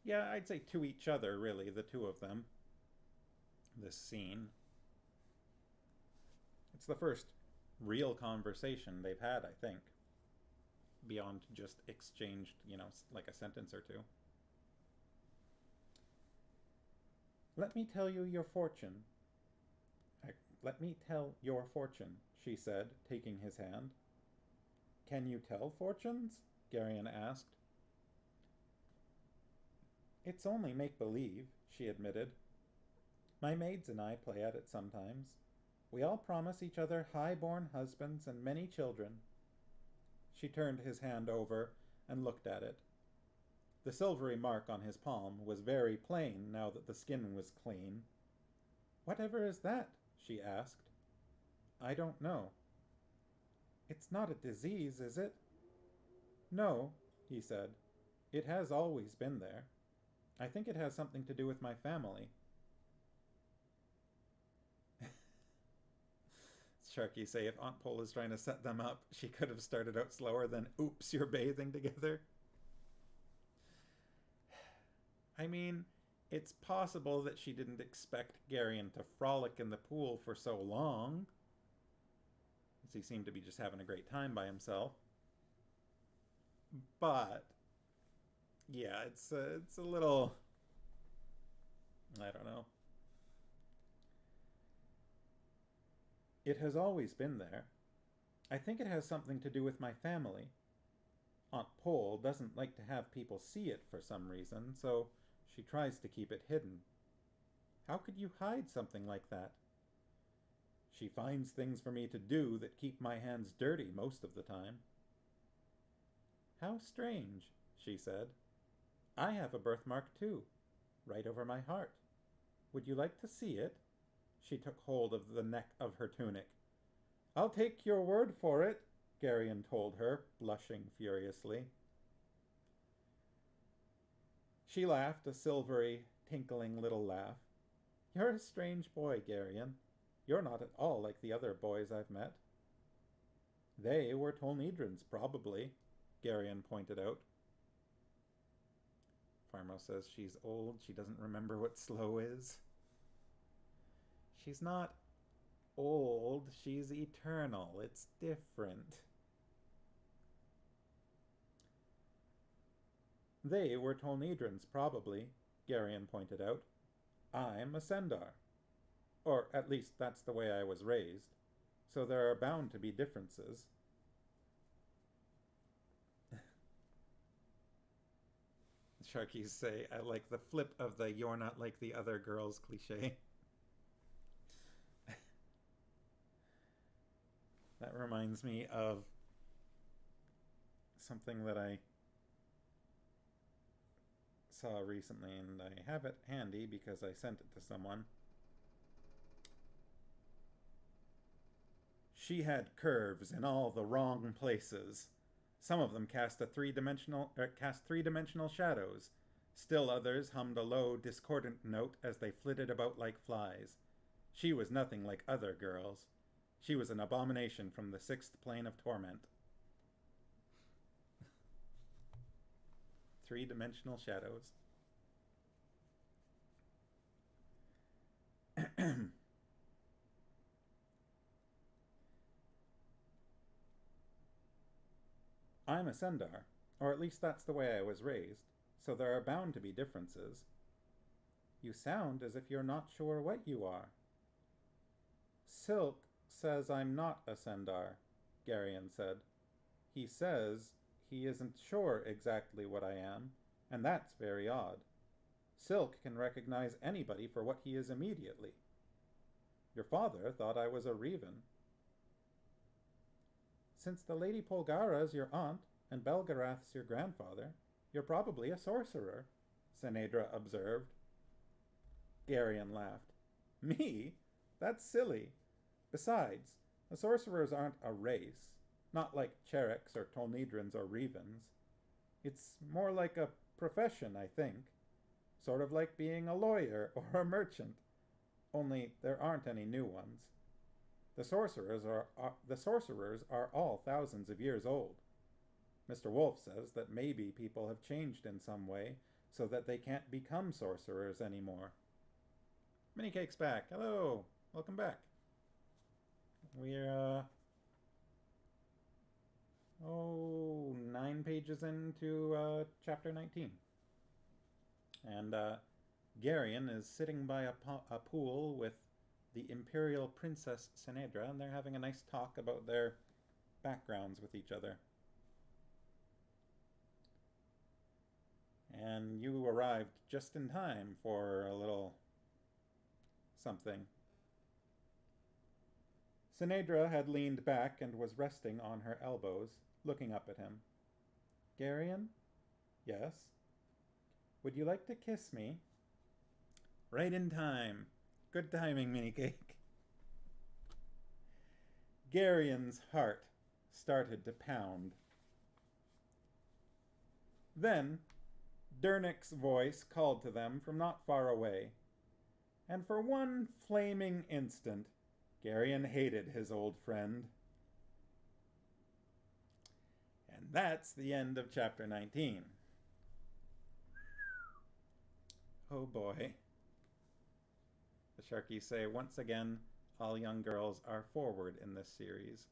Yeah, I'd say to each other, really, the two of them. This scene. It's the first real conversation they've had, I think. Beyond just exchanged, like a sentence or two. Let me tell you your fortune. Let me tell your fortune, she said, taking his hand. Can you tell fortunes? Garion asked. It's only make-believe, she admitted. My maids and I play at it sometimes. We all promise each other high-born husbands and many children. She turned his hand over and looked at it. The silvery mark on his palm was very plain now that the skin was clean. Whatever is that? She asked. I don't know. It's not a disease, is it? No, he said. It has always been there. I think it has something to do with my family. Sharky say if Aunt Pole is trying to set them up, she could have started out slower than, oops, you're bathing together. I mean, it's possible that she didn't expect Garion to frolic in the pool for so long, as he seemed to be just having a great time by himself. But yeah, it's a little, I don't know. It has always been there. I think it has something to do with my family. Aunt Pole doesn't like to have people see it for some reason, so she tries to keep it hidden. How could you hide something like that? She finds things for me to do that keep my hands dirty most of the time. How strange, she said. I have a birthmark too, right over my heart. Would you like to see it? She took hold of the neck of her tunic. I'll take your word for it, Garion told her, blushing furiously. She laughed a silvery, tinkling little laugh. You're a strange boy, Garion. You're not at all like the other boys I've met. They were Tolnedrans, probably, Garion pointed out. Farmo says she's old, she doesn't remember what slow is. She's not old, she's eternal. It's different. They were Tolnedrans, probably, Garion pointed out. I'm a Sendar. Or at least that's the way I was raised. So there are bound to be differences. Sharkies say, I like the flip of the you're not like the other girls cliche. That reminds me of something that I saw recently, and I have it handy because I sent it to someone. She had curves in all the wrong places. Some of them cast three-dimensional shadows. Still others hummed a low, discordant note as they flitted about like flies. She was nothing like other girls. She was an abomination from the sixth plane of torment. Three-dimensional shadows. I'm a Sendar, or at least that's the way I was raised, so there are bound to be differences. You sound as if you're not sure what you are. Silk says I'm not a Sendar, Garion said. He says he isn't sure exactly what I am, and that's very odd. Silk can recognize anybody for what he is immediately. Your father thought I was a Revan. Since the Lady Polgara's your aunt and Belgarath's your grandfather, you're probably a sorcerer, Senedra observed. Garion laughed. Me? That's silly. Besides, the sorcerers aren't a race, not like Chereks or Tolnedrans or Revans. It's more like a profession, I think. Sort of like being a lawyer or a merchant. Only there aren't any new ones. The sorcerers are all thousands of years old. Mr. Wolf says that maybe people have changed in some way so that they can't become sorcerers anymore. Minicake's back. Hello. Welcome back. We're 9 pages into chapter 19. And Garion is sitting by a pool with the Imperial Princess Senedra, and they're having a nice talk about their backgrounds with each other. And you arrived just in time for a little something. Senedra had leaned back and was resting on her elbows, looking up at him. Garion? Yes? Would you like to kiss me? Right in time. Good timing, Minicake. Garion's heart started to pound. Then, Dernick's voice called to them from not far away, and for one flaming instant, Garion hated his old friend. And that's the end of chapter 19. Oh boy. The Sharkies say, once again, all young girls are forward in this series.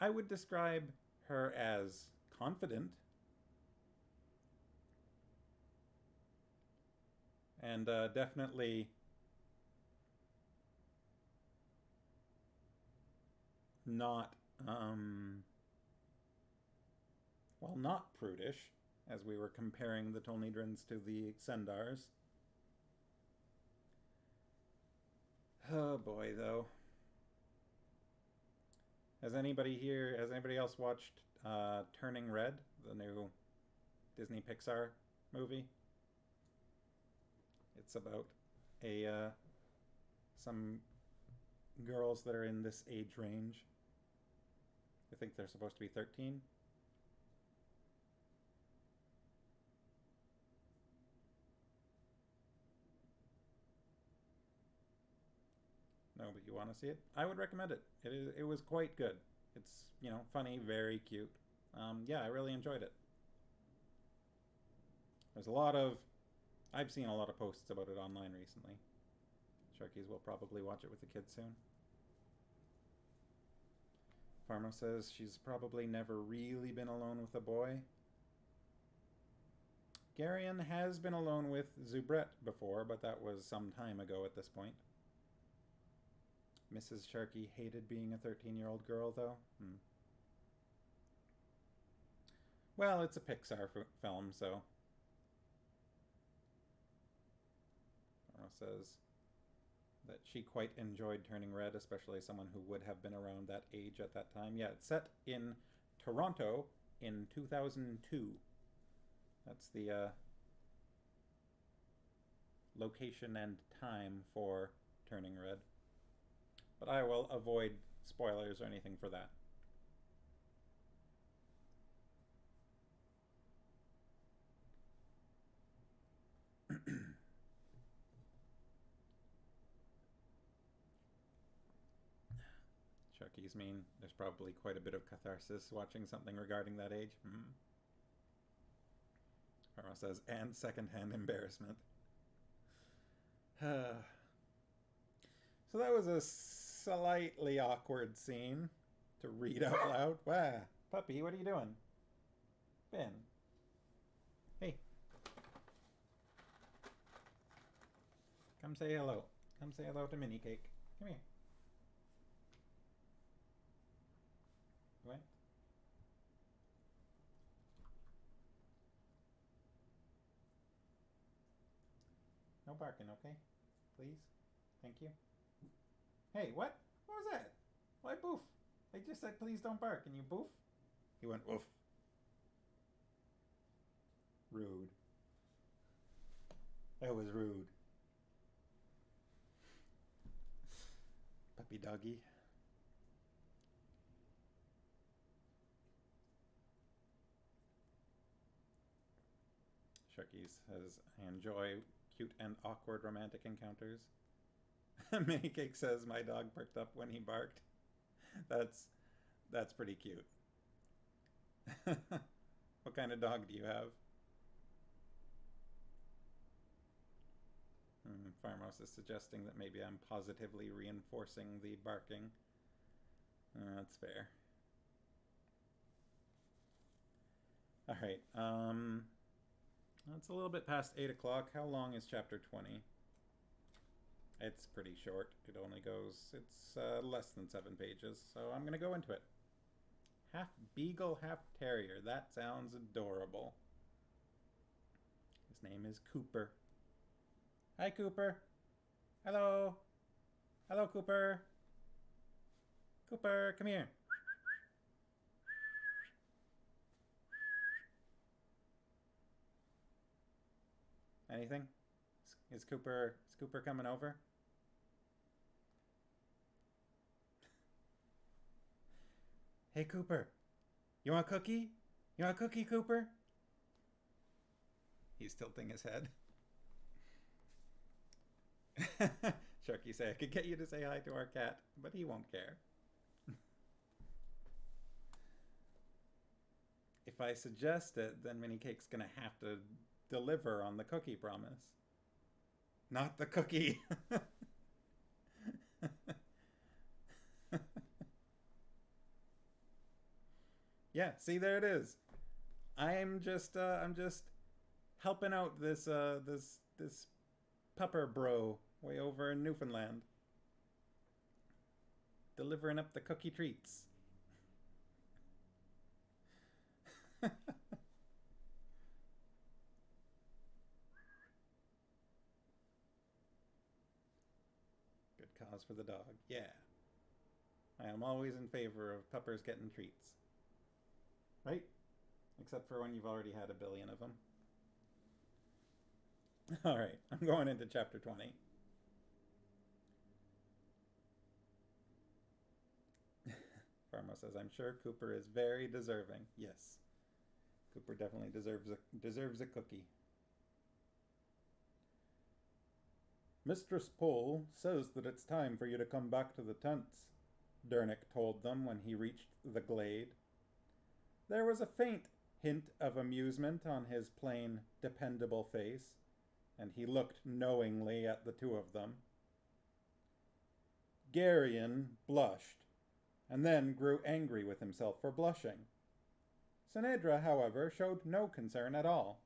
I would describe her as confident. And definitely not, not prudish, as we were comparing the Tolnedrans to the Sendars. Oh boy, though. Has anybody else watched Turning Red, the new Disney Pixar movie? It's about some girls that are in this age range. I think they're supposed to be 13. No, but you want to see it? I would recommend it. It was quite good. It's, funny, very cute. Yeah, I really enjoyed it. I've seen a lot of posts about it online recently. Sharkies will probably watch it with the kids soon. Pharma says she's probably never really been alone with a boy. Garion has been alone with Zubret before, but that was some time ago at this point. Mrs. Sharky hated being a 13-year-old girl, though. Well, it's a Pixar film, so... Pharma says that she quite enjoyed Turning Red, especially someone who would have been around that age at that time. Yeah, it's set in Toronto in 2002. That's the location and time for Turning Red. But I will avoid spoilers or anything for that. Sharkies mean there's probably quite a bit of catharsis watching something regarding that age. Farmo says, and secondhand embarrassment. So that was a slightly awkward scene to read out loud. Wow. Puppy, what are you doing? Ben. Hey. Come say hello. Come say hello to Mini Cake. Come here. What? No barking, okay? Please? Thank you. Hey, what? What was that? Why boof? I just said please don't bark and you boof? He went woof. Rude. That was rude. Puppy doggy. Sharky says, I enjoy cute and awkward romantic encounters. Mini Cake says, my dog perked up when he barked. That's pretty cute. What kind of dog do you have? Farmos is suggesting that maybe I'm positively reinforcing the barking. That's fair. Alright, it's a little bit past 8 o'clock. How long is chapter 20? It's pretty short. It only goes, it's less than 7 pages, so I'm going to go into it. Half beagle, half terrier. That sounds adorable. His name is Cooper. Hi, Cooper. Hello. Hello, Cooper. Cooper, come here. Anything? Is Cooper coming over? Hey, Cooper. You want a cookie? You want a cookie, Cooper? He's tilting his head. Sharky say, I could get you to say hi to our cat, but he won't care. If I suggest it, then Mini Cake's gonna have to deliver on the cookie promise. Not the cookie. Yeah, see, there it is. I'm just helping out this pupper bro way over in Newfoundland. Delivering up the cookie treats. Good cause for the dog. Yeah. I am always in favor of puppers getting treats. Right? Except for when you've already had a billion of them. Alright, I'm going into chapter 20. Farmo says, I'm sure Cooper is very deserving. Yes. Cooper definitely deserves a cookie. Mistress Pole says that it's time for you to come back to the tents, Dernick told them when he reached the glade. There was a faint hint of amusement on his plain, dependable face, and he looked knowingly at the two of them. Geryon blushed, and then grew angry with himself for blushing. Sinedra, however, showed no concern at all.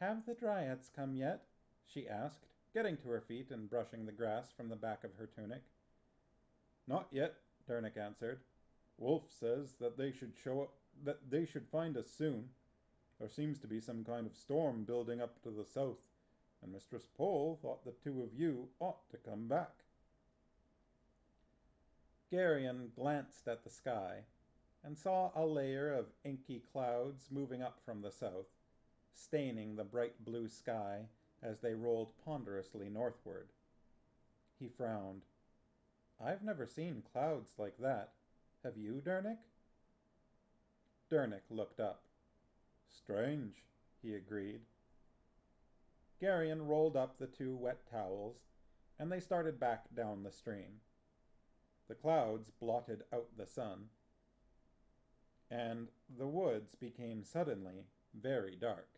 Have the dryads come yet? She asked, getting to her feet and brushing the grass from the back of her tunic. Not yet, Dernick answered. Wolf says that they should find us soon. There seems to be some kind of storm building up to the south, and Mistress Pole thought the two of you ought to come back. Geryon glanced at the sky and saw a layer of inky clouds moving up from the south, staining the bright blue sky as they rolled ponderously northward. He frowned. I've never seen clouds like that. Have you, Dernick? Dernick looked up. Strange, he agreed. Geryon rolled up the two wet towels, and they started back down the stream. The clouds blotted out the sun, and the woods became suddenly very dark.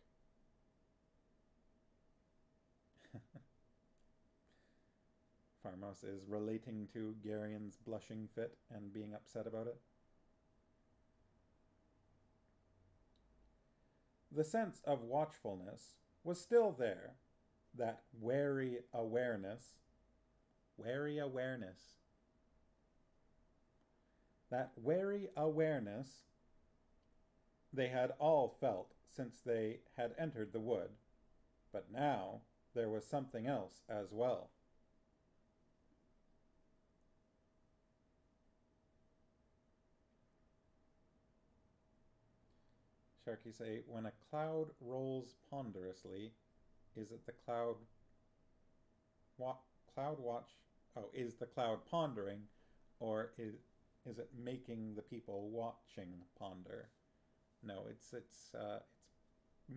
Farmos is relating to Garion's blushing fit and being upset about it. The sense of watchfulness was still there, that wary awareness. That wary awareness they had all felt since they had entered the wood, but now there was something else as well. Sharky say, when a cloud rolls ponderously, is it the cloud watch? Oh, is the cloud pondering, or is it making the people watching ponder? No, it's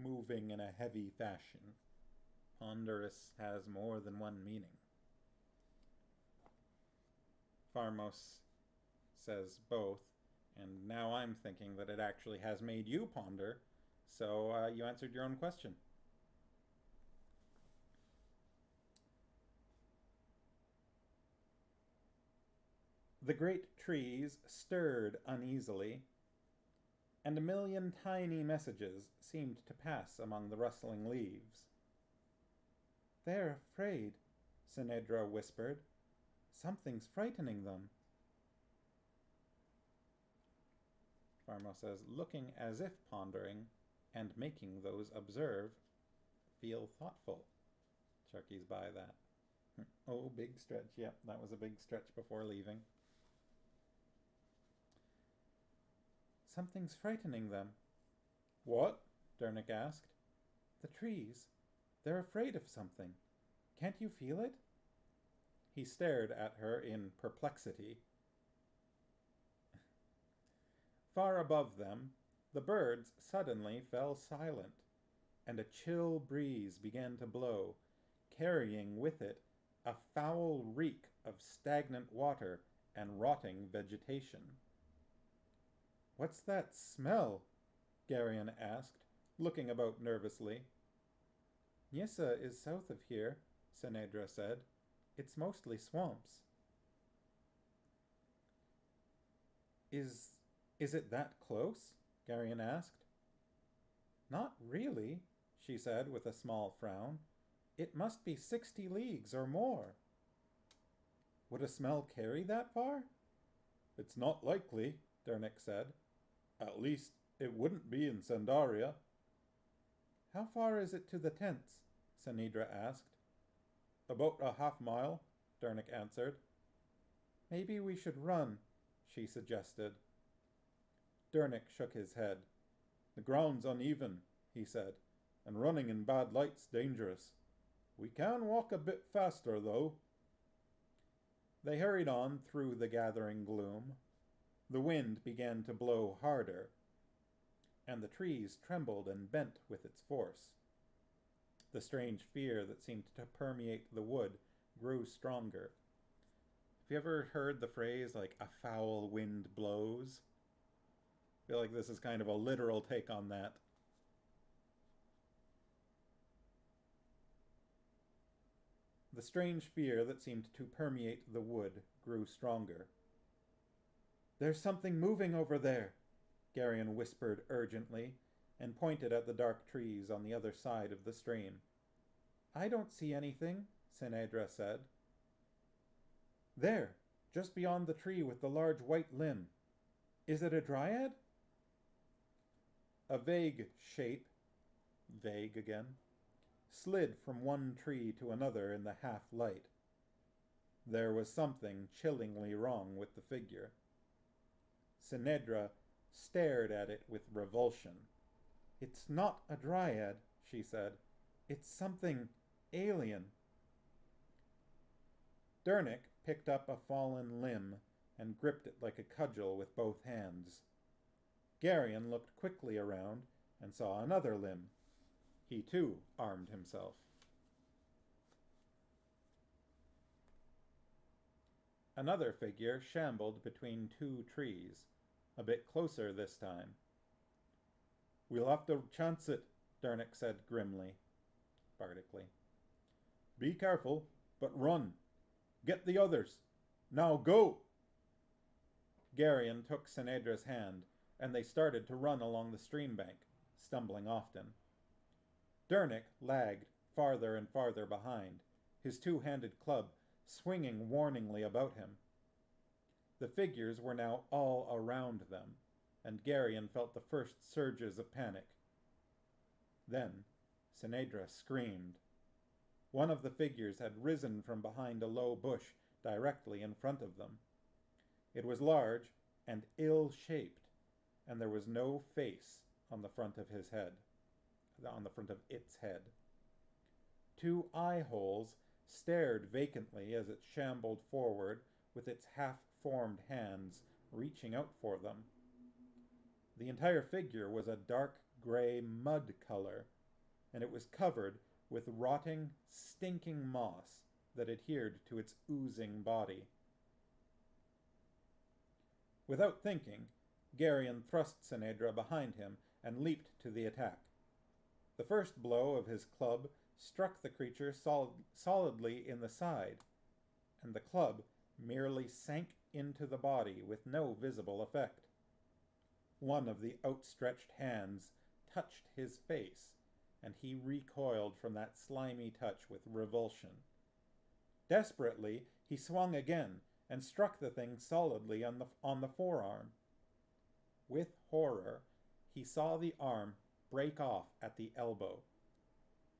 moving in a heavy fashion. Ponderous has more than one meaning. Farmos says both. And now I'm thinking that it actually has made you ponder, so you answered your own question. The great trees stirred uneasily, and a million tiny messages seemed to pass among the rustling leaves. "They're afraid," Sinedra whispered. "Something's frightening them." Farmo says, looking as if pondering and making those observe feel thoughtful. Sharky's by that. Oh, big stretch. Yep, that was a big stretch before leaving. "Something's frightening them." "What?" Dernick asked. "The trees. They're afraid of something. Can't you feel it?" He stared at her in perplexity. Far above them, the birds suddenly fell silent, and a chill breeze began to blow, carrying with it a foul reek of stagnant water and rotting vegetation. "What's that smell?" Garion asked, looking about nervously. "Nyissa is south of here," Sinedra said. "It's mostly swamps." Is it that close?" Garion asked. "Not really," she said with a small frown. "It must be 60 leagues or more." "Would a smell carry that far?" "It's not likely," Dernick said. "At least, it wouldn't be in Sandaria." "How far is it to the tents?" Sinedra asked. "About a half-mile," Dernick answered. "Maybe we should run," she suggested. Dernick shook his head. "The ground's uneven," he said, "and running in bad light's dangerous. We can walk a bit faster, though." They hurried on through the gathering gloom. The wind began to blow harder, and the trees trembled and bent with its force. The strange fear that seemed to permeate the wood grew stronger. Have you ever heard the phrase, like, "a foul wind blows"? I feel like this is kind of a literal take on that. The strange fear that seemed to permeate the wood grew stronger. "There's something moving over there," Garion whispered urgently, and pointed at the dark trees on the other side of the stream. "I don't see anything," Sinedra said. "There, just beyond the tree with the large white limb. Is it a dryad?" A vague shape, vague again, slid from one tree to another in the half-light. There was something chillingly wrong with the figure. Sinedra stared at it with revulsion. "It's not a dryad," she said. "It's something alien." Dernick picked up a fallen limb and gripped it like a cudgel with both hands. Garion looked quickly around and saw another limb. He too armed himself. Another figure shambled between two trees, a bit closer this time. "We'll have to chance it," Dernick said grimly, bardically. "Be careful, but run. Get the others. Now go!" Geryon took Sinedra's hand, and they started to run along the stream bank, stumbling often. Dernick lagged farther and farther behind, his two-handed club swinging warningly about him. The figures were now all around them, and Geryon felt the first surges of panic. Then Sinedra screamed. One of the figures had risen from behind a low bush directly in front of them. It was large and ill-shaped, and there was no face on the front of its head. Two eye holes stared vacantly as it shambled forward with its half-formed hands reaching out for them. The entire figure was a dark gray mud color, and it was covered with rotting, stinking moss that adhered to its oozing body. Without thinking, Geryon thrust Sinedra behind him and leaped to the attack. The first blow of his club struck the creature solidly in the side, and the club merely sank into the body with no visible effect. One of the outstretched hands touched his face, and he recoiled from that slimy touch with revulsion. Desperately, he swung again and struck the thing solidly on the forearm. With horror, he saw the arm break off at the elbow.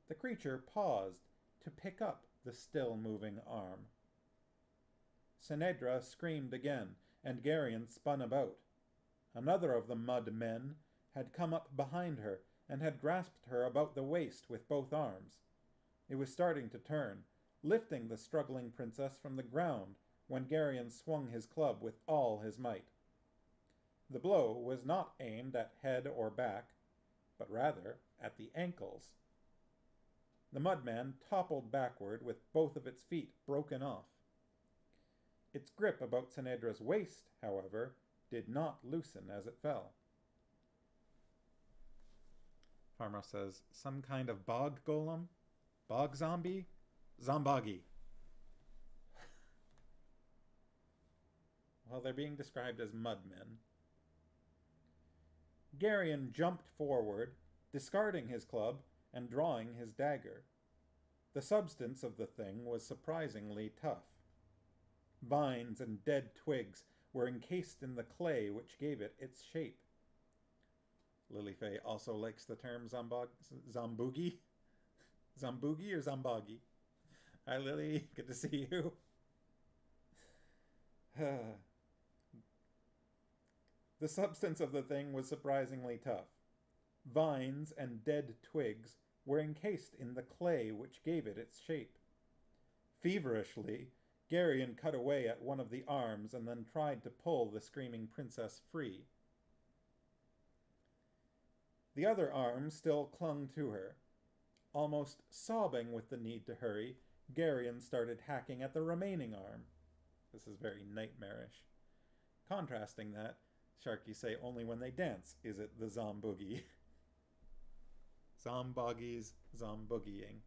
The creature paused to pick up the still-moving arm. Sinedra screamed again, and Geryon spun about. Another of the mud men had come up behind her and had grasped her about the waist with both arms. It was starting to turn, lifting the struggling princess from the ground when Geryon swung his club with all his might. The blow was not aimed at head or back, but rather at the ankles. The mudman toppled backward with both of its feet broken off. Its grip about Sinedra's waist, however, did not loosen as it fell. Farmer says, "Some kind of bog golem? Bog zombie? Zomboggie." Well, they're being described as mudmen. Geryon jumped forward, discarding his club and drawing his dagger. The substance of the thing was surprisingly tough. Vines and dead twigs were encased in the clay which gave it its shape. Lilyfay also likes the term Zomboggie. Zomboggie or Zomboggie? Hi, Lily. Good to see you. The substance of the thing was surprisingly tough. Vines and dead twigs were encased in the clay which gave it its shape. Feverishly, Geryon cut away at one of the arms and then tried to pull the screaming princess free. The other arm still clung to her. Almost sobbing with the need to hurry, Geryon started hacking at the remaining arm. This is very nightmarish. Contrasting that, Sharkies say only when they dance is it the Zomboggie. Zomboggie's zomboogieing.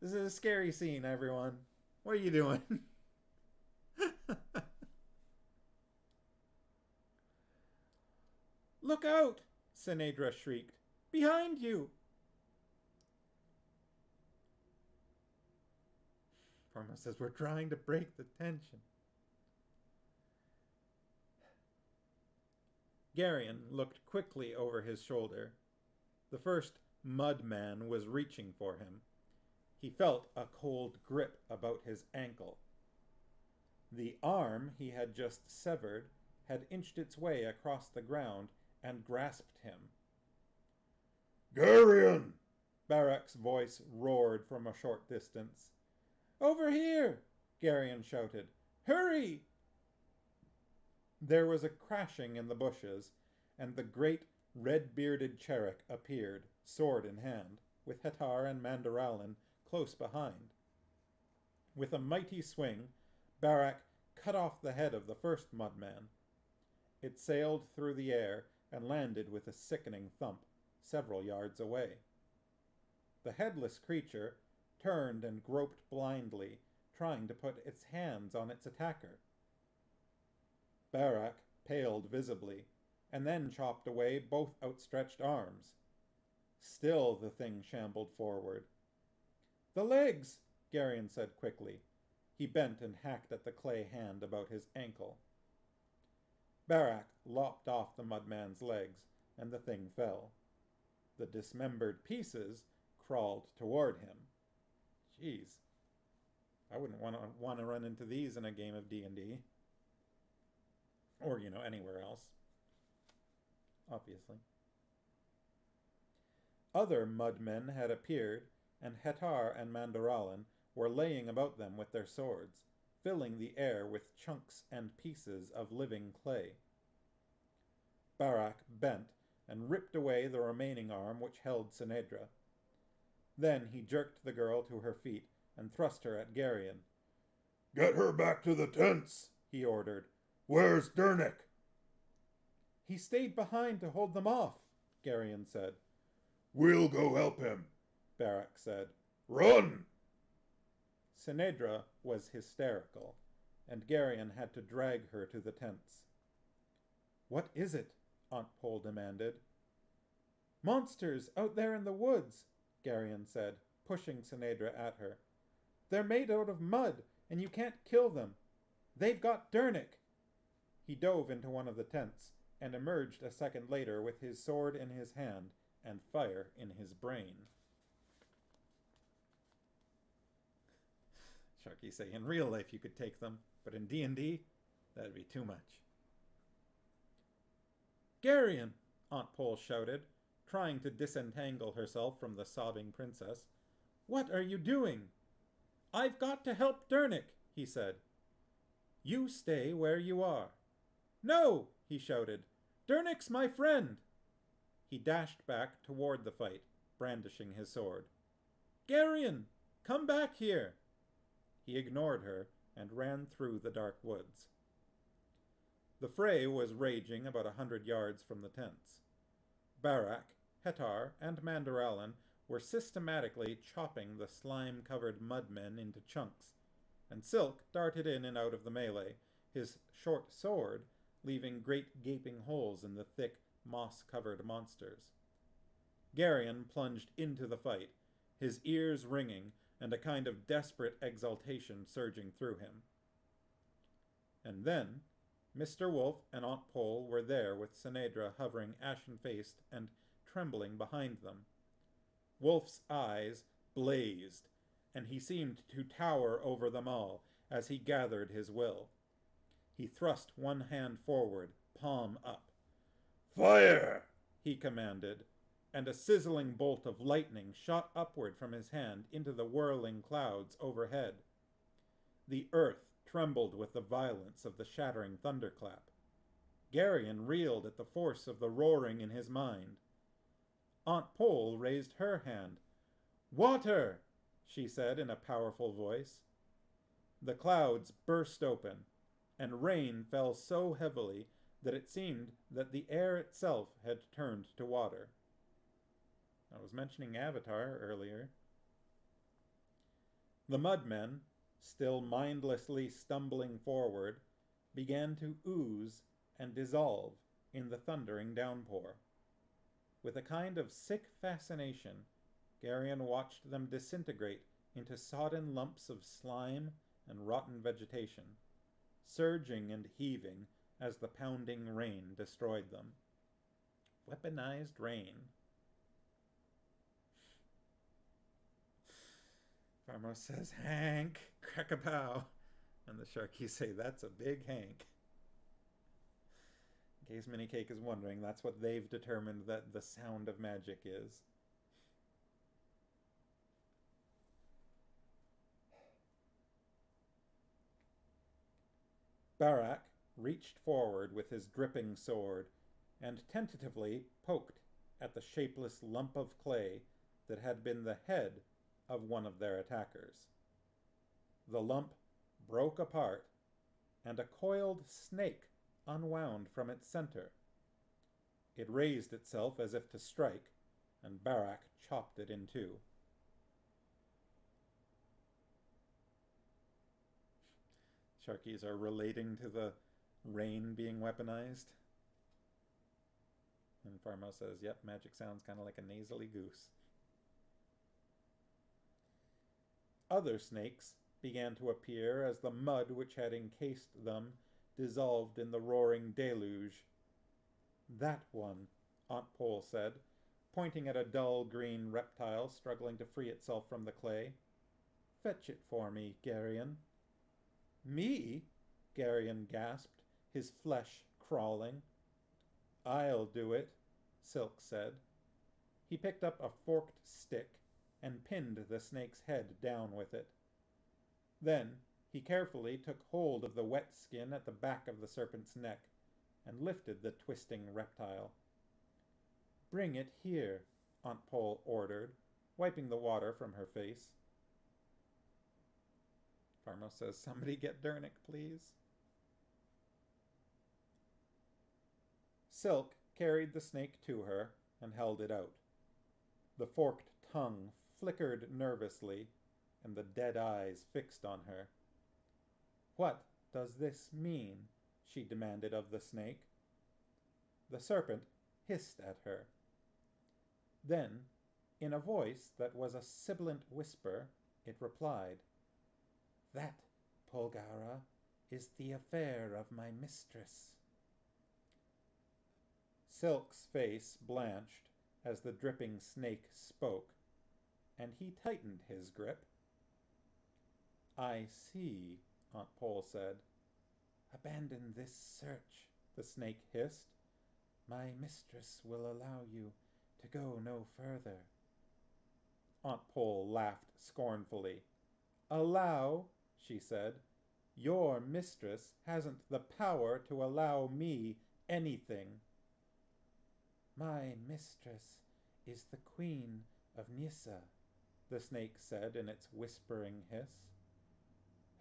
This is a scary scene, everyone. What are you doing? "Look out!" Sinedra shrieked. "Behind you!" Parma says, "We're trying to break the tension." Geryon looked quickly over his shoulder. The first mudman was reaching for him. He felt a cold grip about his ankle. The arm he had just severed had inched its way across the ground and grasped him. "Geryon!" Barak's voice roared from a short distance. "Over here!" Geryon shouted. "Hurry!" There was a crashing in the bushes, and the great red-bearded Cherik appeared, sword in hand, with Hetar and Mandaralin close behind. With a mighty swing, Barak cut off the head of the first mudman. It sailed through the air and landed with a sickening thump several yards away. The headless creature turned and groped blindly, trying to put its hands on its attacker. Barak paled visibly, and then chopped away both outstretched arms. Still the thing shambled forward. "The legs!" Geryon said quickly. He bent and hacked at the clay hand about his ankle. Barak lopped off the mudman's legs, and the thing fell. The dismembered pieces crawled toward him. Jeez. I wouldn't want to run into these in a game of D&D. Or, anywhere else. Obviously. Other mudmen had appeared, and Hetar and Mandaralan were laying about them with their swords, filling the air with chunks and pieces of living clay. Barak bent and ripped away the remaining arm which held Sinedra. Then he jerked the girl to her feet and thrust her at Geryon. "Get her back to the tents," he ordered. "Where's Dernick?" "He stayed behind to hold them off," Geryon said. "We'll go help him," Barak said. "Run!" Sinedra was hysterical, and Geryon had to drag her to the tents. "What is it?" Aunt Pole demanded. "Monsters out there in the woods," Geryon said, pushing Sinedra at her. "They're made out of mud, and you can't kill them. They've got Dernick." He dove into one of the tents and emerged a second later with his sword in his hand and fire in his brain. Sharky say, in real life you could take them, but in D&D, that'd be too much. "Geryon!" Aunt Pole shouted, trying to disentangle herself from the sobbing princess. "What are you doing?" "I've got to help Dernick," he said. "You stay where you are." "No!" he shouted. "Dernick's my friend." He dashed back toward the fight, brandishing his sword. "Geryon, come back here." He ignored her and ran through the dark woods. The fray was raging about 100 yards from the tents. Barak, Hetar, and Mandaralan were systematically chopping the slime-covered mudmen into chunks, and Silk darted in and out of the melee, his short sword leaving great gaping holes in the thick, moss-covered monsters. Geryon plunged into the fight, his ears ringing and a kind of desperate exultation surging through him. And then Mr. Wolf and Aunt Pole were there with Sinedra hovering ashen-faced and trembling behind them. Wolf's eyes blazed, and he seemed to tower over them all as he gathered his will. He thrust one hand forward, palm up. "Fire!" he commanded, and a sizzling bolt of lightning shot upward from his hand into the whirling clouds overhead. The earth trembled with the violence of the shattering thunderclap. Geryon reeled at the force of the roaring in his mind. Aunt Pole raised her hand. "Water!" she said in a powerful voice. The clouds burst open, and rain fell so heavily that it seemed that the air itself had turned to water. I was mentioning Avatar earlier. The mudmen, still mindlessly stumbling forward, began to ooze and dissolve in the thundering downpour. With a kind of sick fascination, Geryon watched them disintegrate into sodden lumps of slime and rotten vegetation, surging and heaving as the pounding rain destroyed them. Weaponized rain. Farmos says, "Hank, crack-a-pow." And the Sharkies say, "That's a big Hank." In case Minicake is wondering, that's what they've determined that the sound of magic is. Barak reached forward with his dripping sword and tentatively poked at the shapeless lump of clay that had been the head of one of their attackers. The lump broke apart, and a coiled snake unwound from its center. It raised itself as if to strike, and Barak chopped it in two. Sharkies are relating to the rain being weaponized. And Farmo says, yep, magic sounds kind of like a nasally goose. Other snakes began to appear as the mud which had encased them dissolved in the roaring deluge. That one, Aunt Pole said, pointing at a dull green reptile struggling to free itself from the clay. Fetch it for me, Garion. Me? Garion gasped, his flesh crawling. I'll do it, Silk said. He picked up a forked stick and pinned the snake's head down with it. Then he carefully took hold of the wet skin at the back of the serpent's neck and lifted the twisting reptile. Bring it here, Aunt Pole ordered, wiping the water from her face. Farmo says, somebody get Dernick, please. Silk carried the snake to her and held it out. The forked tongue flickered nervously, and the dead eyes fixed on her. What does this mean? She demanded of the snake. The serpent hissed at her. Then, in a voice that was a sibilant whisper, it replied, That, Polgara, is the affair of my mistress. Silk's face blanched as the dripping snake spoke, and he tightened his grip. I see, Aunt Pole said. Abandon this search, the snake hissed. My mistress will allow you to go no further. Aunt Pole laughed scornfully. Allow, she said. Your mistress hasn't the power to allow me anything. My mistress is the queen of Nyssa, the snake said in its whispering hiss.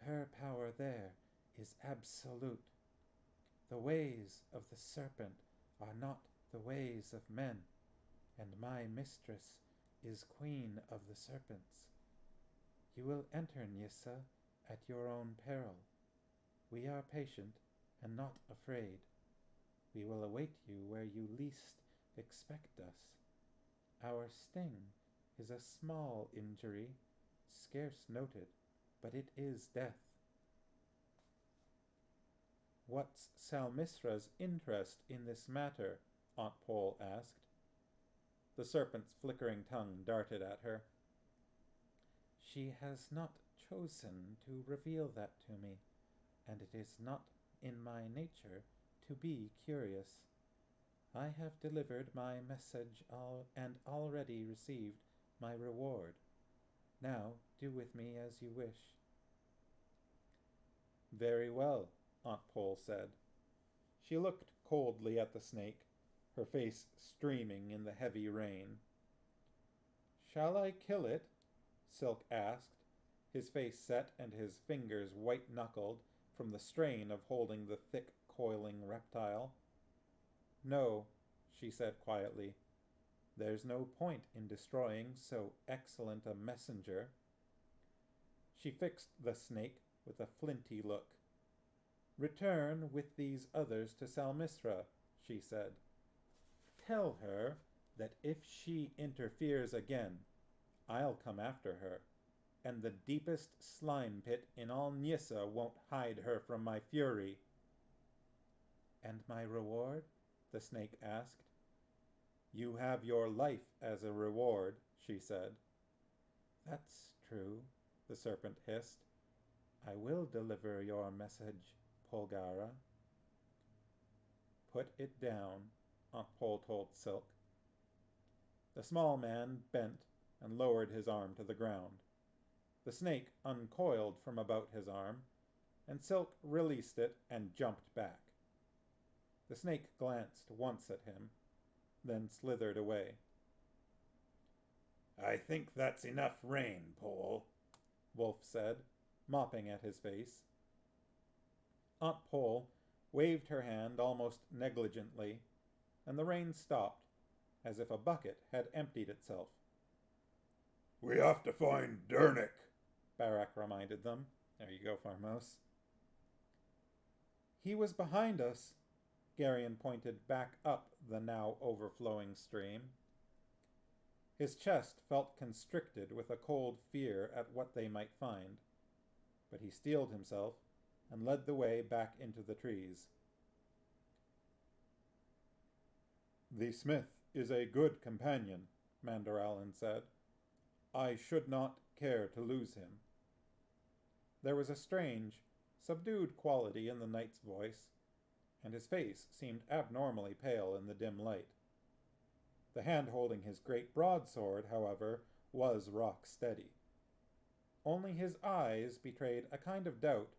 Her power there is absolute. The ways of the serpent are not the ways of men, and my mistress is queen of the serpents. You will enter Nyssa at your own peril. We are patient and not afraid. We will await you where you least expect us. Our sting is a small injury, scarce noted, but it is death. What's Salmisra's interest in this matter? Aunt Pole asked. The serpent's flickering tongue darted at her. She has not chosen to reveal that to me, and it is not in my nature to be curious. I have delivered my message and already received my reward. Now do with me as you wish. Very well, Aunt Pole said. She looked coldly at the snake, her face streaming in the heavy rain. Shall I kill it? Silk asked, his face set and his fingers white-knuckled from the strain of holding the thick, coiling reptile. No, she said quietly. There's no point in destroying so excellent a messenger. She fixed the snake with a flinty look. Return with these others to Salmisra, she said. Tell her that if she interferes again, I'll come after her, and the deepest slime pit in all Nyssa won't hide her from my fury. And my reward? The snake asked. You have your life as a reward, she said. That's true, the serpent hissed. I will deliver your message, Polgara. Put it down, Aunt Pole told Silk. The small man bent and lowered his arm to the ground. The snake uncoiled from about his arm, and Silk released it and jumped back. The snake glanced once at him, then slithered away. I think that's enough rain, Pole, Wolf said. mopping at his face. Aunt Pole waved her hand almost negligently, and the rain stopped, as if a bucket had emptied itself. "We have to find Dernick," Barak reminded them. There you go, Farmos. He was behind us. Garion pointed back up the now overflowing stream. His chest felt constricted with a cold fear at what they might find, but he steeled himself and led the way back into the trees. "The smith is a good companion," Mandoralin said. "I should not care to lose him." There was a strange, subdued quality in the knight's voice, and his face seemed abnormally pale in the dim light. The hand holding his great broadsword, however, was rock steady. Only his eyes betrayed a kind of doubt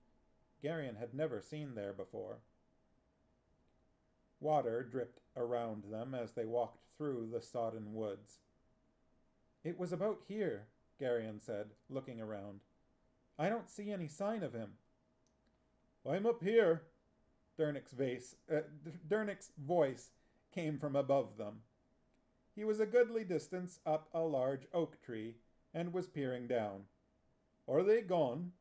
Garion had never seen there before. Water dripped around them as they walked through the sodden woods. "It was about here," Garion said, looking around. "I don't see any sign of him." "I'm up here." Dernick's voice came from above them. He was a goodly distance up a large oak tree and was peering down. "Are they gone?"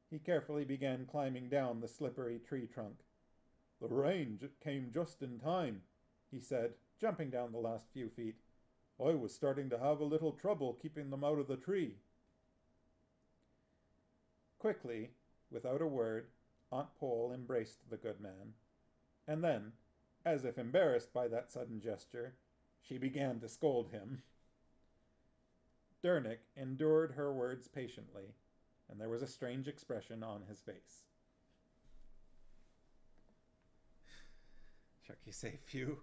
He carefully began climbing down the slippery tree trunk. "The rain came just in time," he said, jumping down the last few feet. "I was starting to have a little trouble keeping them out of the tree." Quickly, without a word, Aunt Pole embraced the good man, and then, as if embarrassed by that sudden gesture, she began to scold him. Dernick endured her words patiently, and there was a strange expression on his face. Sharky say phew.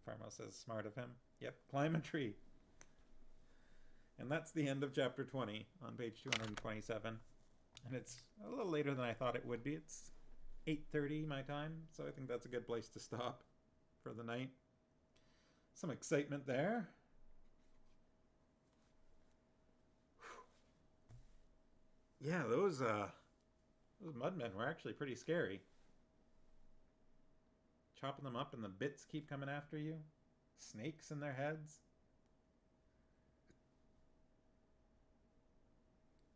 Farmo says smart of him. Yep, climb a tree. And that's the end of chapter 20 on page 227. And it's a little later than I thought it would be. It's 8:30 my time, so I think that's a good place to stop for the night. Some excitement there. Whew. Yeah, those mudmen were actually pretty scary. Chopping them up and the bits keep coming after you. Snakes in their heads.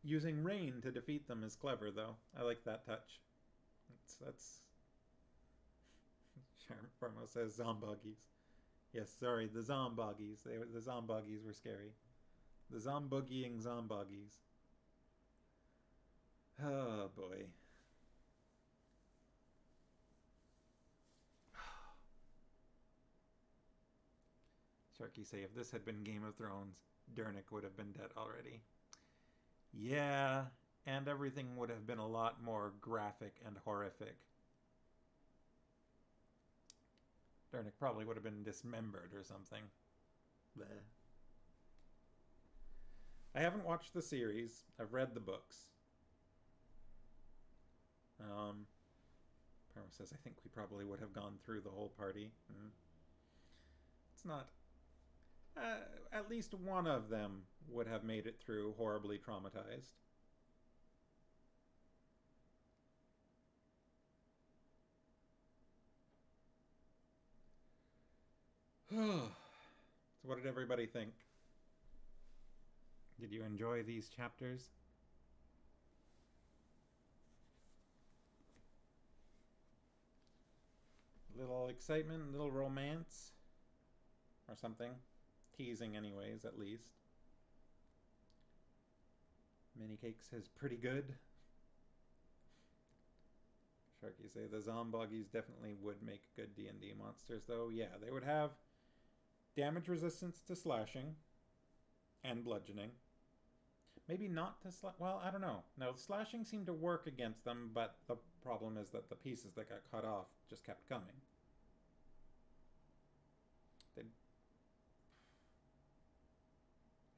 Using rain to defeat them is clever, though. I like that touch. That's Farmo says Zomboggies. Yes, sorry, the Zomboggies. The Zomboggies were scary. The Zomboggieing Zomboggies. Oh, boy. Sharky say, if this had been Game of Thrones, Dernick would have been dead already. Yeah, and everything would have been a lot more graphic and horrific. Dernick probably would have been dismembered or something. Bleh. I haven't watched the series. I've read the books. Parma says, I think we probably would have gone through the whole party. It's not... at least one of them would have made it through horribly traumatized. So what did everybody think? Did you enjoy these chapters? A little excitement, a little romance, or something. Teasing anyways, at least. Minicake says pretty good. Sharky say the Zomboggies definitely would make good D&D monsters, though. Yeah, they would have damage resistance to slashing and bludgeoning. Maybe not to well, I don't know. No, the slashing seemed to work against them, but the problem is that the pieces that got cut off just kept coming.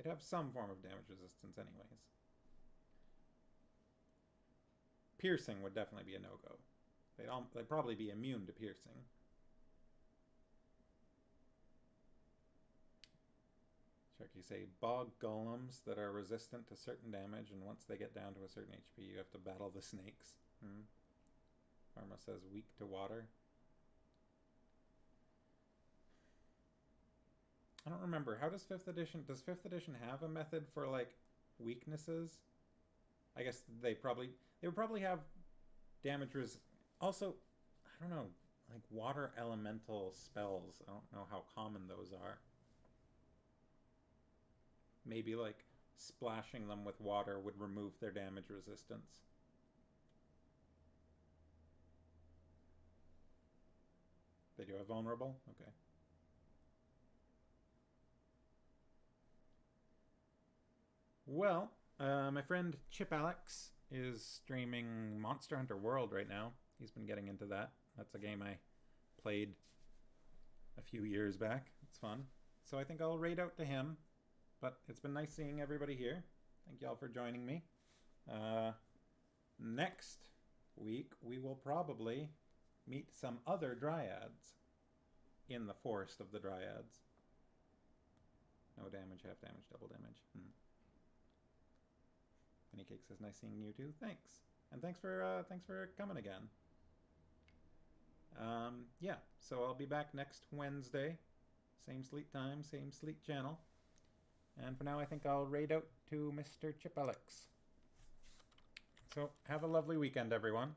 They'd have some form of damage resistance anyways. Piercing would definitely be a no-go. They'd probably be immune to piercing. Sharky say bog golems that are resistant to certain damage, and once they get down to a certain HP, you have to battle the snakes. Pharma says weak to water. I don't remember. How does 5th edition... Does 5th edition have a method for, like, weaknesses? I guess they would probably have damage also, I don't know, like water elemental spells. I don't know how common those are. Maybe, like, splashing them with water would remove their damage resistance. They do have vulnerable? Okay. Well, my friend Chip Alex is streaming Monster Hunter World right now. He's been getting into that. That's a game I played a few years back. It's fun. So I think I'll raid out to him. But it's been nice seeing everybody here. Thank y'all for joining me. Next week, we will probably meet some other dryads in the Forest of the Dryads. No damage, half damage, double damage. Penny Cake says, nice seeing you too. Thanks. And thanks for coming again. Yeah, so I'll be back next Wednesday. Same sleep time, same sleep channel. And for now, I think I'll raid out to Mr. Chip Alex. So, have a lovely weekend, everyone.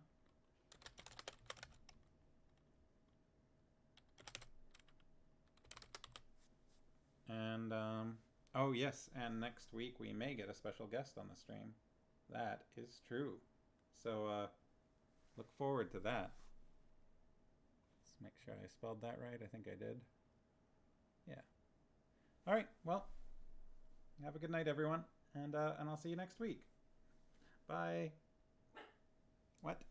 And, oh yes, and next week we may get a special guest on the stream. That is true. So, look forward to that. Let's make sure I spelled that right. I think I did. Yeah. All right, well, have a good night, everyone, and I'll see you next week. Bye. What?